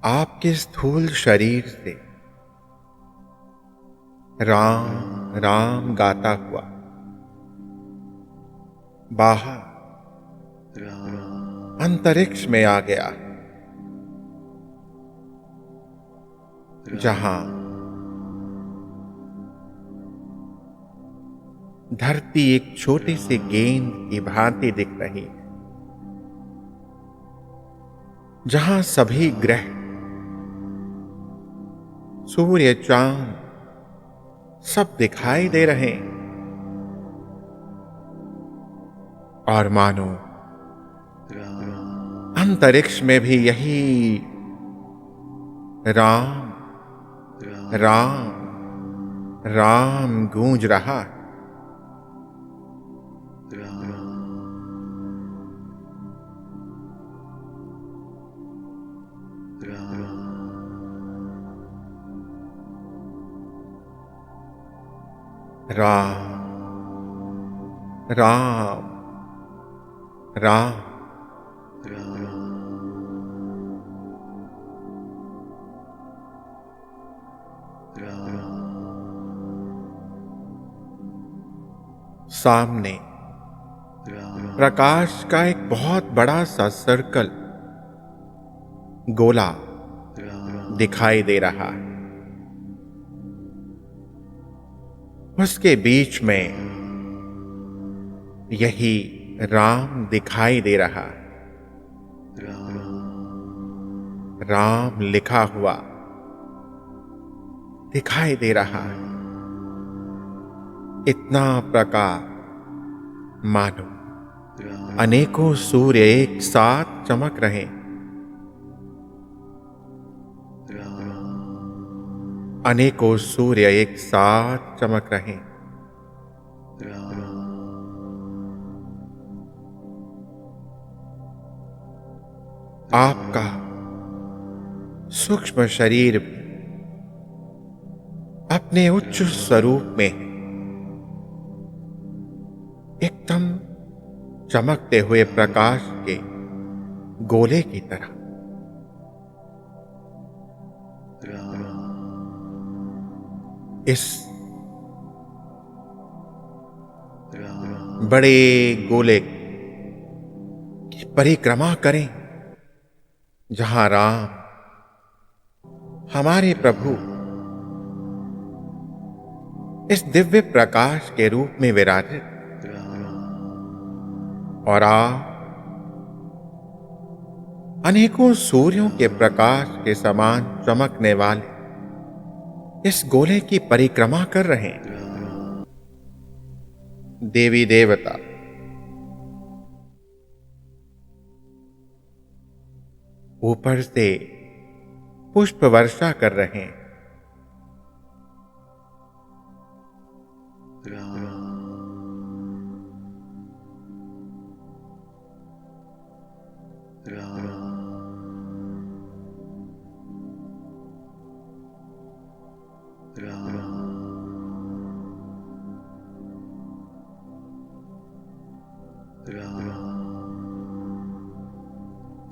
आपके स्थूल शरीर से राम राम गाता हुआ बाहर अंतरिक्ष में आ गया, जहां धरती एक छोटी सी गेंद की भांति दिख रही है, जहां सभी ग्रह, सूर्य, चांद सब दिखाई दे रहे हैं, और मानो अंतरिक्ष में भी यही राम राम राम गूंज रहा है। राम राम राम सामने प्रकाश का एक बहुत बड़ा सा सर्कल, गोला दिखाई दे रहा है। उसके बीच में यही राम दिखाई दे रहा है। राम लिखा हुआ दिखाई दे रहा है। इतना प्रकाश मानो अनेकों सूर्य एक साथ चमक रहे, अनेकों सूर्य एक साथ चमक रहे। आपका सूक्ष्म शरीर अपने उच्च स्वरूप में एकदम चमकते हुए प्रकाश के गोले की तरह इस बड़े गोले की परिक्रमा करें, जहां राम हमारे प्रभु इस दिव्य प्रकाश के रूप में विराजित, और आप अनेकों सूर्यों के प्रकाश के समान चमकने वाले इस गोले की परिक्रमा कर रहे हैं। देवी देवता ऊपर से पुष्प वर्षा कर रहे हैं।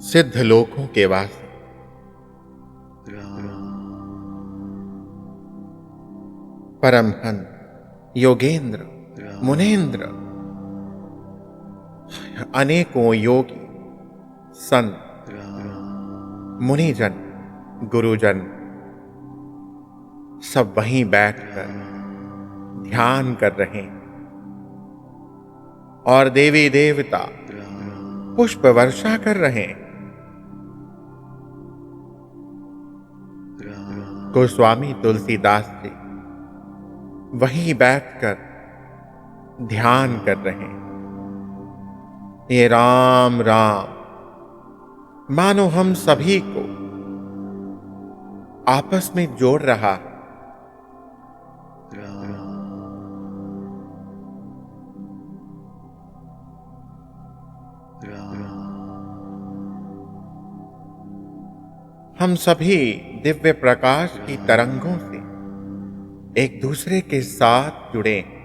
सिद्ध लोकों के वासी परमहंस, योगेंद्र, मुनेन्द्र, अनेकों योगी, संत, मुनिजन, गुरुजन सब वहीं बैठकर ध्यान कर रहे हैं, और देवी देवता पुष्प वर्षा कर रहे हैं। गोस्वामी तुलसीदास जी वहीं बैठकर ध्यान कर रहे हैं। ये राम राम मानो हम सभी को आपस में जोड़ रहा है। हम सभी दिव्य प्रकाश की तरंगों से एक दूसरे के साथ जुड़े हैं।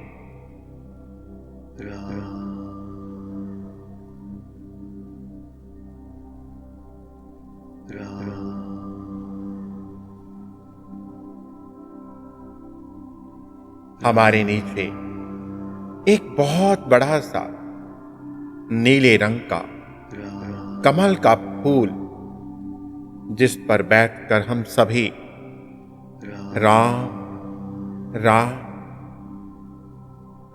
हमारे नीचे एक बहुत बड़ा सा नीले रंग का कमल का फूल, जिस पर बैठकर हम सभी राम राम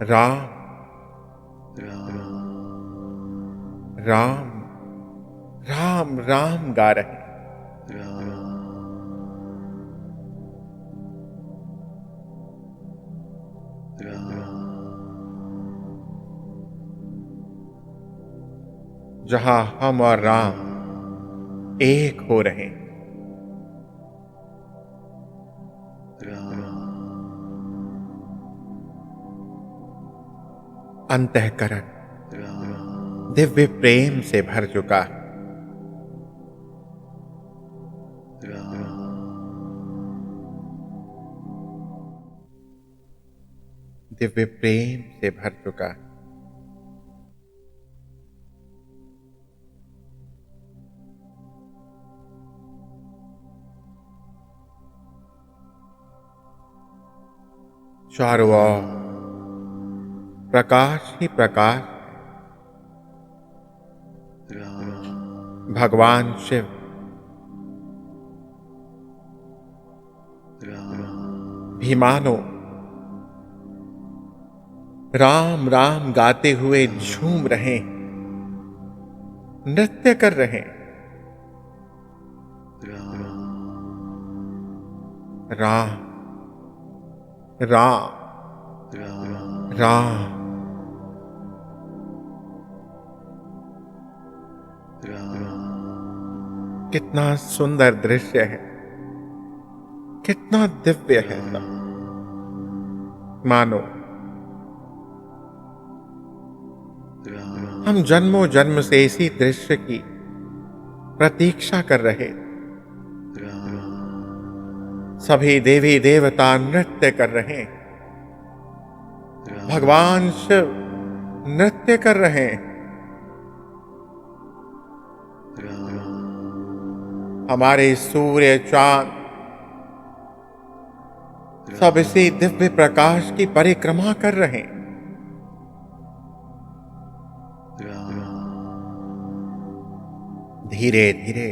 राम राम राम राम गा रहे हैं। जहां हम और राम एक हो रहे हैं। अंतःकरण दिव्य प्रेम से भर चुका है। दिव्य प्रेम से भर चुका है। चारों ओर प्रकाश ही प्रकाश। भगवान शिव भी मानो राम राम गाते हुए झूम रहे हैं, नृत्य कर रहे हैं। राम राम राम कितना सुंदर दृश्य है, कितना दिव्य है सब। मानो हम जन्मों जन्म से इसी दृश्य की प्रतीक्षा कर रहे। सभी देवी देवता नृत्य कर रहे हैं। भगवान शिव नृत्य कर रहे हैं। हमारे सूर्य चांद सब इसी दिव्य प्रकाश की परिक्रमा कर रहे हैं। धीरे धीरे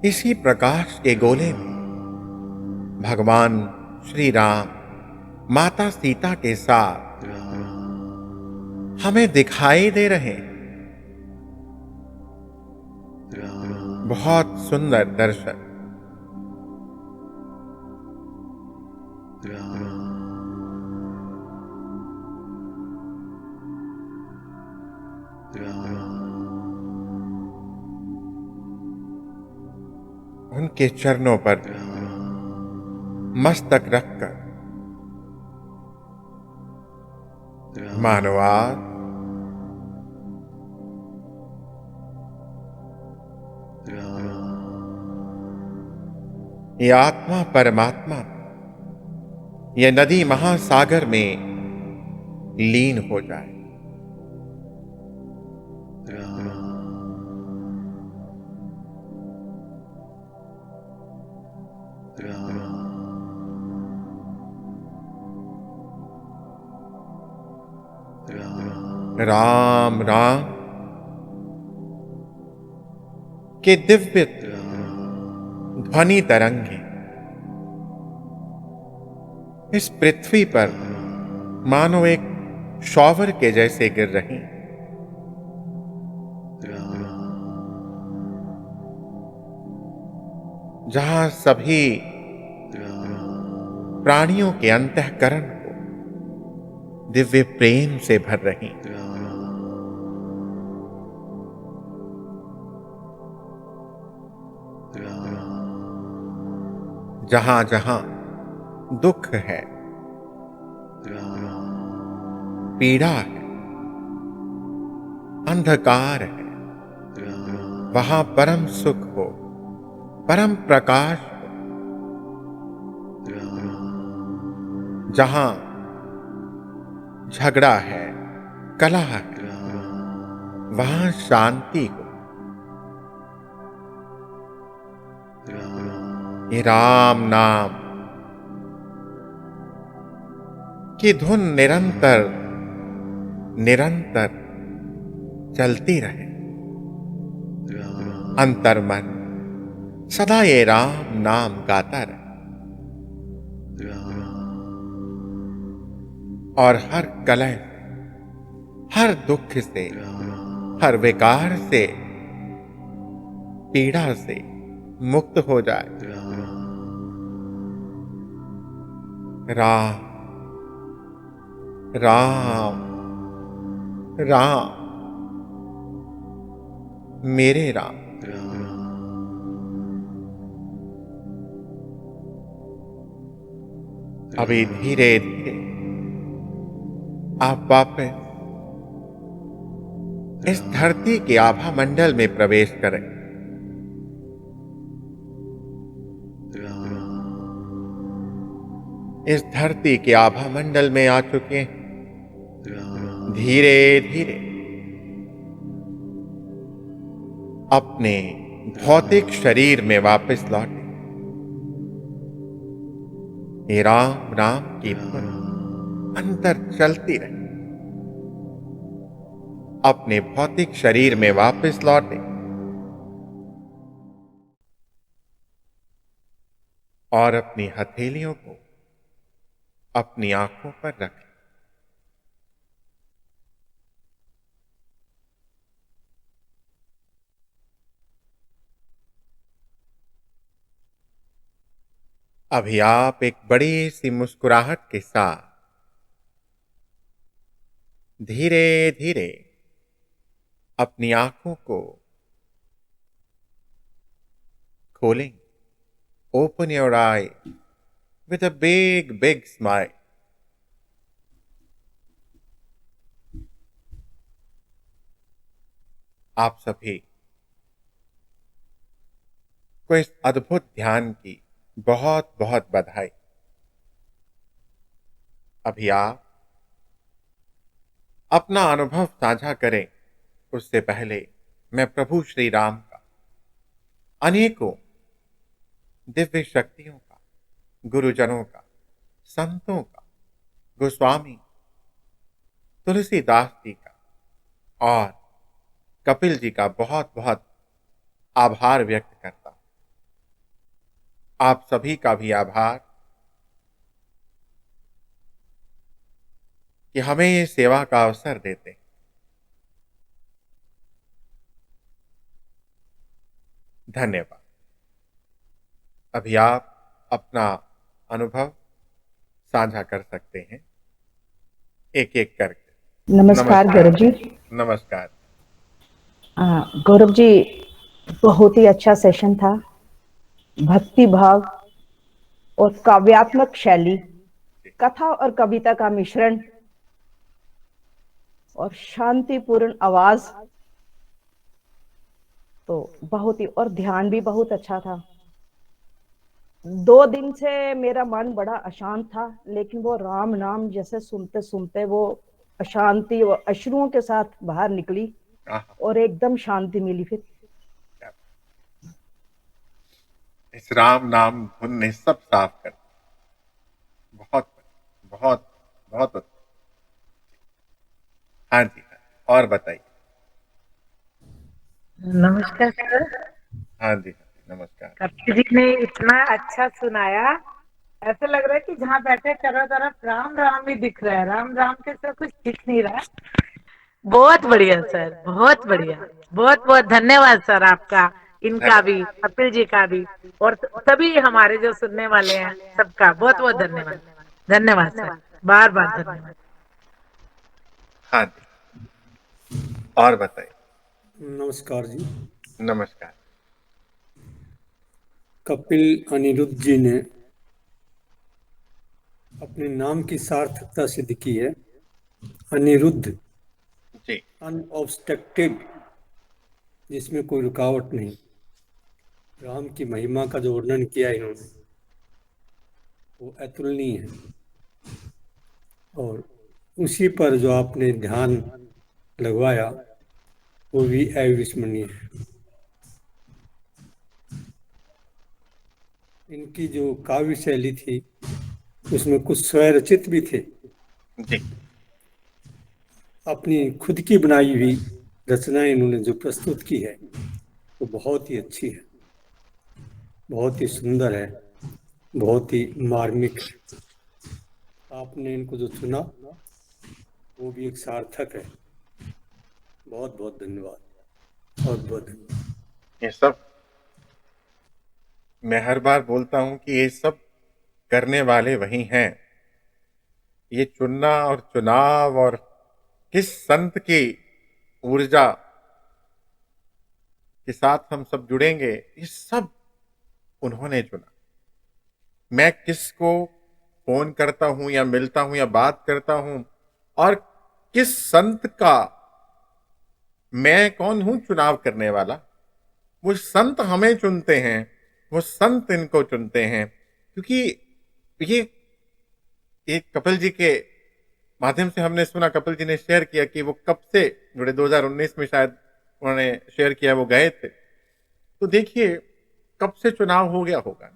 इसी प्रकाश के गोले में भगवान श्री राम माता सीता के साथ हमें दिखाई दे रहे हैं। बहुत सुंदर दर्शन। उनके चरणों पर मस्तक रखकर मानो आज ये आत्मा परमात्मा, ये नदी महासागर में लीन हो जाए। राम राम के दिव्य ध्वनि तरंगे इस पृथ्वी पर मानो एक शॉवर के जैसे गिर रही। जहां सभी प्राणियों के अंतःकरण को दिव्य प्रेम से भर रही। जहां जहां दुख है, पीड़ा है, अंधकार है, वहां परम सुख हो, परम प्रकाश हो। जहां झगड़ा है, कलह है, वहां शांति हो। ये राम नाम की धुन निरंतर निरंतर चलती रहे। अंतर मन सदा ये राम नाम गाता रहे और हर कलह से, हर दुख से, हर विकार से, पीड़ा से मुक्त हो जाए। राम राम राम, मेरे राम। अभी धीरे धीरे आप वापस इस धरती के आभा मंडल में प्रवेश करें। इस धरती के आभा मंडल में आ चुके हैं। धीरे धीरे अपने भौतिक शरीर में वापस लौटे। ये राम राम की धुन अंदर चलती रहे। अपने भौतिक शरीर में वापस लौटे और अपनी हथेलियों को अपनी आंखों पर रखें। अभी आप एक बड़ी सी मुस्कुराहट के साथ धीरे धीरे अपनी आंखों को खोलें। Open your I with a big big smile. आप सभी को इस अद्भुत ध्यान की बहुत बहुत बधाई। अभी आप अपना अनुभव साझा करें उससे पहले मैं प्रभु श्री राम का अनेकों दिव्य शक्तियों का, गुरुजनों का, संतों का, गोस्वामी तुलसीदास जी का और कपिल जी का बहुत बहुत आभार व्यक्त करता हूं। आप सभी का भी आभार कि हमें ये सेवा का अवसर देते हैं। धन्यवाद। अभी आप अपना अनुभव साझा कर सकते हैं एक एक करके। नमस्कार गौरव जी। नमस्कार। गौरव जी, बहुत ही अच्छा सेशन था। भक्ति भाव और काव्यात्मक शैली, कथा और कविता का मिश्रण और शांतिपूर्ण आवाज, तो बहुत ही, और ध्यान भी बहुत अच्छा था। 2 दिन से मेरा मन बड़ा अशांत था, लेकिन वो राम नाम जैसे सुनते सुनते वो अशांति और अश्रुओं के साथ बाहर निकली और एकदम शांति मिली। फिर इस राम नाम धुन ने सब साफ कर दिया। बहुत बहुत बहुत अच्छा। हाँ जी, हाँ, और बताइए। नमस्कार सर। हाँ जी, हाँ जी, नमस्कार। कपिल जी ने इतना अच्छा सुनाया, ऐसा लग रहा है कि जहाँ बैठे चारों तरफ राम राम ही दिख रहा है। राम राम के सिवा कुछ दिख नहीं रहा। बहुत बढ़िया सर, बहुत बढ़िया। बहुत बहुत धन्यवाद सर आपका, इनका भी, कपिल जी का भी, और सभी हमारे जो सुनने वाले हैं सबका बहुत बहुत धन्यवाद। धन्यवाद सर, बार बार धन्यवाद। हाँ जी, और बताइए। नमस्कार जी। नमस्कार। कपिल अनिरुद्ध जी ने अपने नाम की सार्थकता सिद्ध की है। अनिरुद्ध जी, अनऑब्स्ट्रक्टेड, जिसमें कोई रुकावट नहीं। राम की महिमा का जो वर्णन किया इन्होंने वो अतुलनीय है, और उसी पर जो आपने ध्यान लगवाया वो भी अविस्मरणीय है। इनकी जो काव्य शैली थी उसमें कुछ स्वरचित भी थे, जी अपनी खुद की बनाई हुई रचनाएं इन्होंने जो प्रस्तुत की है वो बहुत ही अच्छी है, बहुत ही सुंदर है, बहुत ही मार्मिक है। आपने इनको जो चुना वो भी एक सार्थक है। बहुत बहुत धन्यवाद, बहुत बहुत धन्यवाद। ये सब मैं हर बार बोलता हूं कि ये सब करने वाले वही हैं। ये चुनना और चुनाव और किस संत की ऊर्जा के साथ हम सब जुड़ेंगे, ये सब उन्होंने चुना। मैं किसको फोन करता हूं या मिलता हूं या बात करता हूं और किस संत का मैं कौन हूं चुनाव करने वाला, वो संत हमें चुनते हैं, वो संत इनको चुनते हैं। क्योंकि ये एक कपिल जी के माध्यम से हमने सुना, कपिल जी ने शेयर किया कि वो कब से जुड़े, 2019 में शायद उन्होंने शेयर किया, वो गए थे। तो देखिए कब से चुनाव हो गया होगा।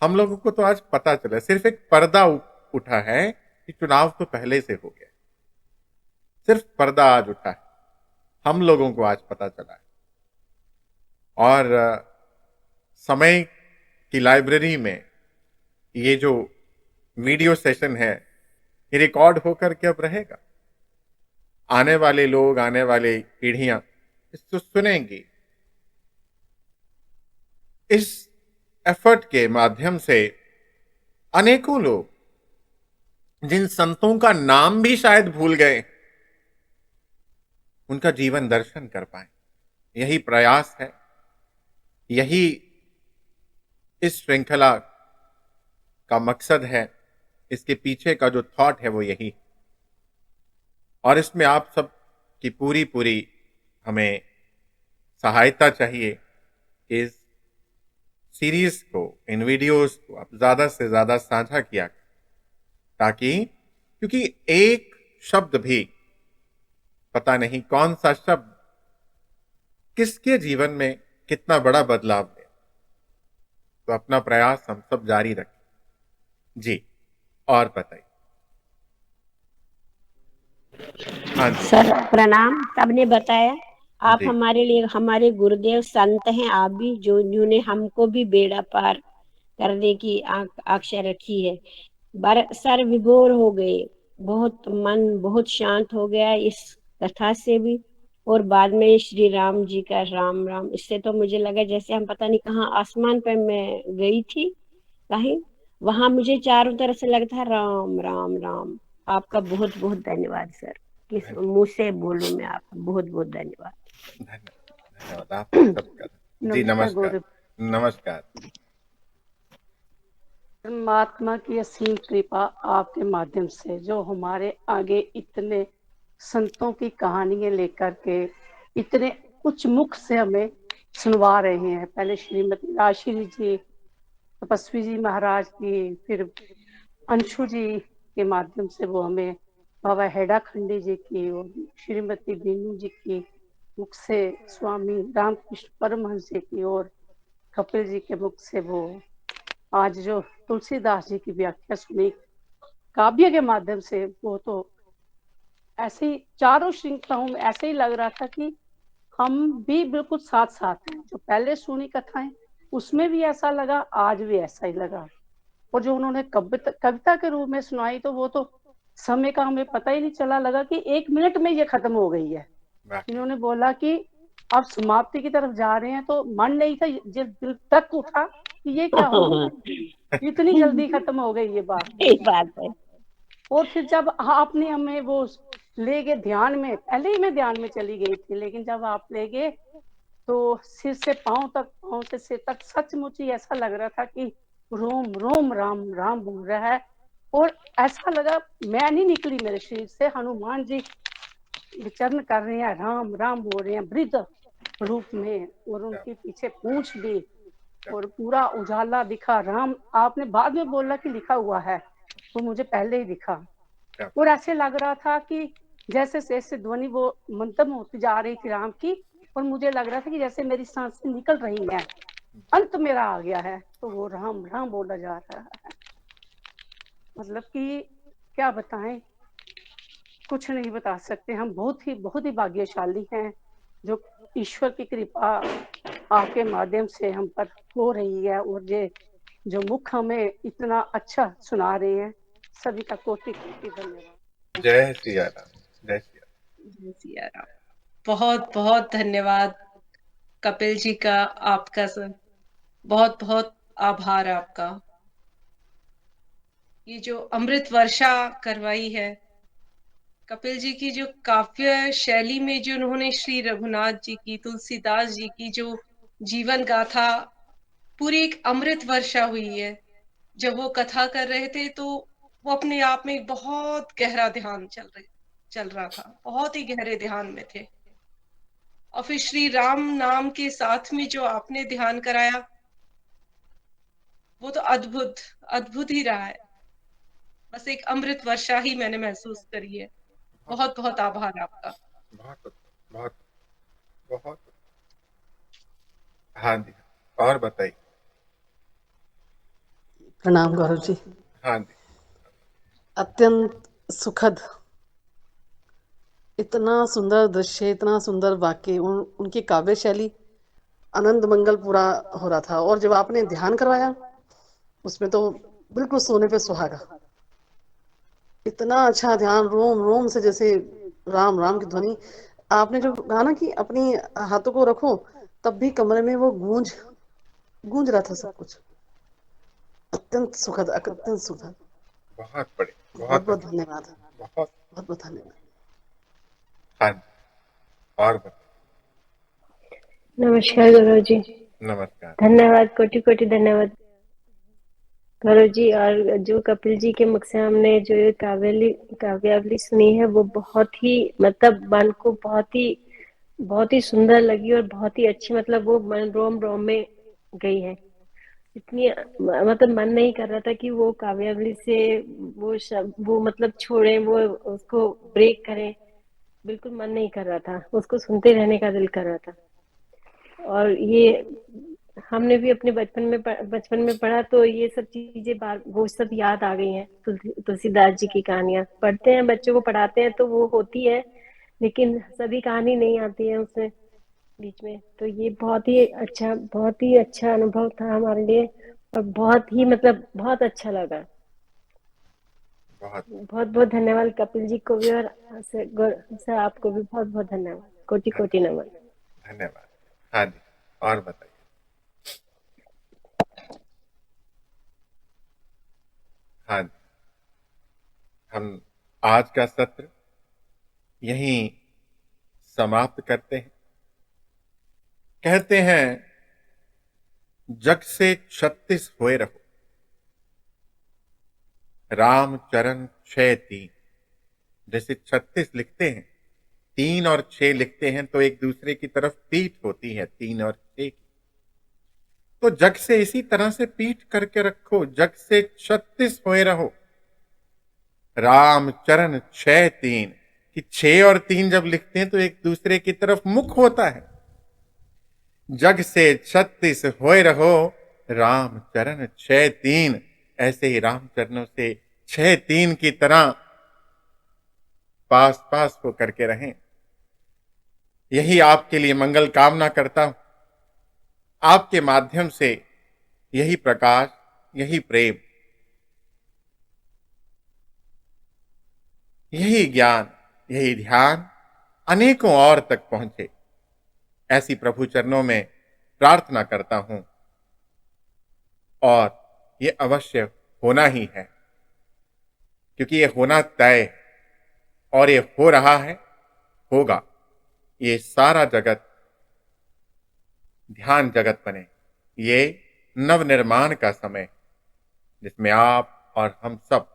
हम लोगों को तो आज पता चला, सिर्फ एक पर्दा उठा है कि चुनाव तो पहले से हो गया। सिर्फ पर्दा आज उठा है, हम लोगों को आज पता चला है। और समय की लाइब्रेरी में ये जो वीडियो सेशन है ये रिकॉर्ड होकर के अब रहेगा। आने वाले लोग, आने वाली पीढ़ियां इसको सुनेंगी। इस एफर्ट के माध्यम से अनेकों लोग जिन संतों का नाम भी शायद भूल गए, उनका जीवन दर्शन कर पाए। यही प्रयास है, यही इस श्रृंखला का मकसद है, इसके पीछे का जो थॉट है वो यही। और इसमें आप सब की पूरी पूरी हमें सहायता चाहिए। इस सीरीज को, इन वीडियोस को आप ज्यादा से ज्यादा साझा किया, ताकि, क्योंकि एक शब्द भी, पता नहीं कौन सा शब्द किसके जीवन में कितना बड़ा बदलाव दे। तो अपना प्रयास हम सब जारी रखें। जी, और बताइए। हाँ जी। सर प्रणाम। सबने बताया आप जी हमारे लिए हमारे गुरुदेव संत हैं। आप भी जो जिन्होंने हमको भी बेड़ा पार करने की आशा रखी है। सर विभोर हो गए, बहुत मन बहुत शांत हो गया इस कथा से भी। और बाद में श्री राम जी का राम राम, इससे तो मुझे लगा जैसे हम पता नहीं कहाँ आसमान पे मैं गई थी कहीं, वहां मुझे चारों तरफ से लगता है राम राम राम। आपका बहुत बहुत धन्यवाद सर, किस मुंह से बोलूं मैं, आपका बहुत बहुत धन्यवाद। धन्यवाद आप सबका। जी नमस्कार नमस्कार। गौरव। नमस्कार। परमात्मा की असीम कृपा आपके माध्यम से जो हमारे आगे इतने संतों की कहानियां लेकर के इतने कुछ मुख से हमें सुनवा रहे हैं। पहले श्रीमती राशि जी, तपस्वी जी महाराज की, फिर अंशु जी के माध्यम से वो हमें बाबा हेडा खंडी जी की और श्रीमती बीनू जी की मुख से स्वामी रामकृष्ण परमहंस जी की और कपिल जी के मुख से वो आज जो तुलसीदास जी की व्याख्या सुनी काव्य के माध्यम से, वो तो ऐसे ही चारों श्रृंखलाओं में ऐसे ही लग रहा था कि हम भी बिल्कुल साथ साथ हैं। जो पहले सुनी कथाएं उसमें भी ऐसा लगा, आज भी ऐसा ही लगा। और जो उन्होंने कविता के रूप में सुनाई तो वो तो समय का हमें पता ही नहीं चला, लगा कि 1 मिनट में ये खत्म हो गई है। इन्होंने बोला कि अब समाप्ति की तरफ जा रहे हैं तो मन नहीं था, दिल तक उठा कि ये क्या हो गया, इतनी जल्दी खत्म हो गई ये बात है। और फिर जब आपने हमें वो ले गए ध्यान में, पहले ही मैं ध्यान में चली गई थी, लेकिन जब आप ले गए तो सिर से पांव तक, पांव से सिर तक सचमुच ही ऐसा लग रहा था कि रोम रोम राम राम बोल रहा है। और ऐसा लगा मैं नहीं निकली मेरे शरीर से, हनुमान जी विचरण कर रहे हैं, राम राम बोल रहे हैं, वृद्ध रूप में, और उनके पीछे पूंछ भी, और पूरा उजाला दिखा। राम आपने बाद में बोला कि लिखा हुआ है, वो मुझे पहले ही दिखा। और ऐसे लग रहा था कि जैसे जैसे ध्वनि वो मंत्रम होती जा रही थी राम की, और मुझे लग रहा था कि जैसे मेरी सांसें निकल रही हैं, अंत मेरा आ गया है, तो वो राम राम बोला जा रहा है। मतलब कि क्या बताएं, कुछ नहीं बता सकते। हम बहुत ही भाग्यशाली हैं जो ईश्वर की कृपा आपके माध्यम से हम पर हो रही है, और ये जो मुख हमें इतना अच्छा सुना रहे हैं, सभी का कोटि कोटि धन्यवाद। जय सिया राम, जय सिया जय सिया राम। बहुत बहुत धन्यवाद कपिल जी का, आपका सर बहुत बहुत आभार आपका। ये जो अमृत वर्षा करवाई है, कपिल जी की जो काव्य शैली में जो उन्होंने श्री रघुनाथ जी की, तुलसीदास जी की जो जीवन गाथा, पूरी एक अमृत वर्षा हुई है। जब वो कथा कर रहे थे तो वो अपने आप में बहुत गहरा ध्यान चल रहा था, बहुत ही गहरे ध्यान में थे। और फिर श्री राम नाम के साथ में जो आपने ध्यान कराया, वो तो अद्भुत अद्भुत ही रहा है। बस एक अमृत वर्षा ही मैंने महसूस करी है। बहुत बहुत आभार आपका। बहुत बहुत बहुत। हाँ जी, और बताइए। प्रणाम गौरव जी। हाँ जी, अत्यंत सुखद, इतना सुंदर दृश्य, इतना सुंदर वाक्य, उनकी काव्य शैली, आनंद मंगल पूरा हो रहा था। और जब आपने ध्यान करवाया उसमें तो बिल्कुल सोने पे सुहागा। इतना अच्छा ध्यान, रोम रोम से जैसे राम राम की ध्वनि। आपने जो कहा ना कि अपनी हाथों को रखो, तब भी कमरे में वो गूंज गूंज रहा था सब कुछ। अत्यंत सुखद, अत्यंत सुखद। बहुत बड़े, बहुत बहुत अच्छा, धन्यवाद, बहुत। बहुत बहुत धन्यवाद। हाँ जी, और बताइए। नमस्कार गौरव जी। नमस्कार। धन्यवाद, कोटि कोटि धन्यवाद गौरव जी। और जो कपिल जी के मुख से हमने जो ये काव्यावली सुनी है, वो बहुत ही मतलब मन को बहुत ही सुंदर लगी, और बहुत ही अच्छी, मतलब वो मन रोम रोम में गई है। इतनी मतलब मन नहीं कर रहा था कि वो काव्यावली से वो शब्द वो मतलब छोड़े, वो उसको ब्रेक करें। बिल्कुल मन नहीं कर रहा था, उसको सुनते रहने का दिल कर रहा था। और ये हमने भी अपने बचपन में पढ़ा, तो ये सब चीजें वो सब याद आ गई हैं। तुलसीदास जी की कहानियां पढ़ते हैं, बच्चों को पढ़ाते हैं तो वो होती है, लेकिन सभी कहानी नहीं आती है उसमें बीच में। तो ये बहुत ही अच्छा अनुभव था हमारे लिए, और बहुत ही मतलब बहुत अच्छा लगा। बहुत बहुत बहुत धन्यवाद कपिल जी को भी, और सर आपको भी बहुत बहुत धन्यवाद। कोटि कोटि नमन। धन्यवाद। हाँ जी, और बताइए। हाँ जी, हम आज का सत्र यहीं समाप्त करते हैं। कहते हैं जग से 36 होए रहो, राम चरण 6 3। जैसे 36 लिखते हैं, 3 और 6 लिखते हैं तो एक दूसरे की तरफ पीठ होती है, 3 और 6 की। तो जग से इसी तरह से पीठ करके रखो, जग से 36 होए रहो, राम चरण 6 3। कि 6 और 3 जब लिखते हैं तो एक दूसरे की तरफ मुख होता है। जग से 36 होए रहो, राम चरण 6 3। ऐसे ही राम चरणों से 6 3 की तरह पास पास हो करके रहें। यही आपके लिए मंगल कामना करता हूं। आपके माध्यम से यही प्रकाश, यही प्रेम, यही ज्ञान, यही ध्यान अनेकों और तक पहुंचे, ऐसी प्रभु चरणों में प्रार्थना करता हूं। और ये अवश्य होना ही है, क्योंकि ये होना तय है, और ये हो रहा है, होगा। ये सारा जगत ध्यान जगत बने। ये नवनिर्माण का समय, जिसमें आप और हम सब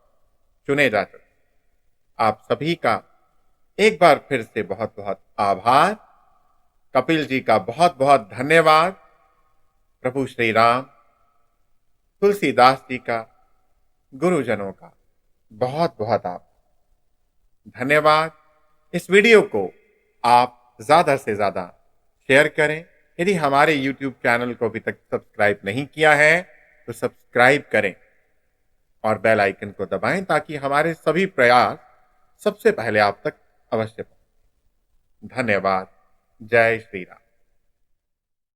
चुने जा सकते। आप सभी का एक बार फिर से बहुत बहुत आभार। कपिल जी का बहुत बहुत धन्यवाद। प्रभु श्री राम, तुलसीदास जी का, गुरुजनों का बहुत बहुत आप धन्यवाद। इस वीडियो को आप ज्यादा से ज्यादा शेयर करें। यदि हमारे YouTube चैनल को अभी तक सब्सक्राइब नहीं किया है तो सब्सक्राइब करें और बेल आइकन को दबाएं ताकि हमारे सभी प्रयास सबसे पहले आप तक अवश्य पहुंचे। धन्यवाद। जय श्री राम।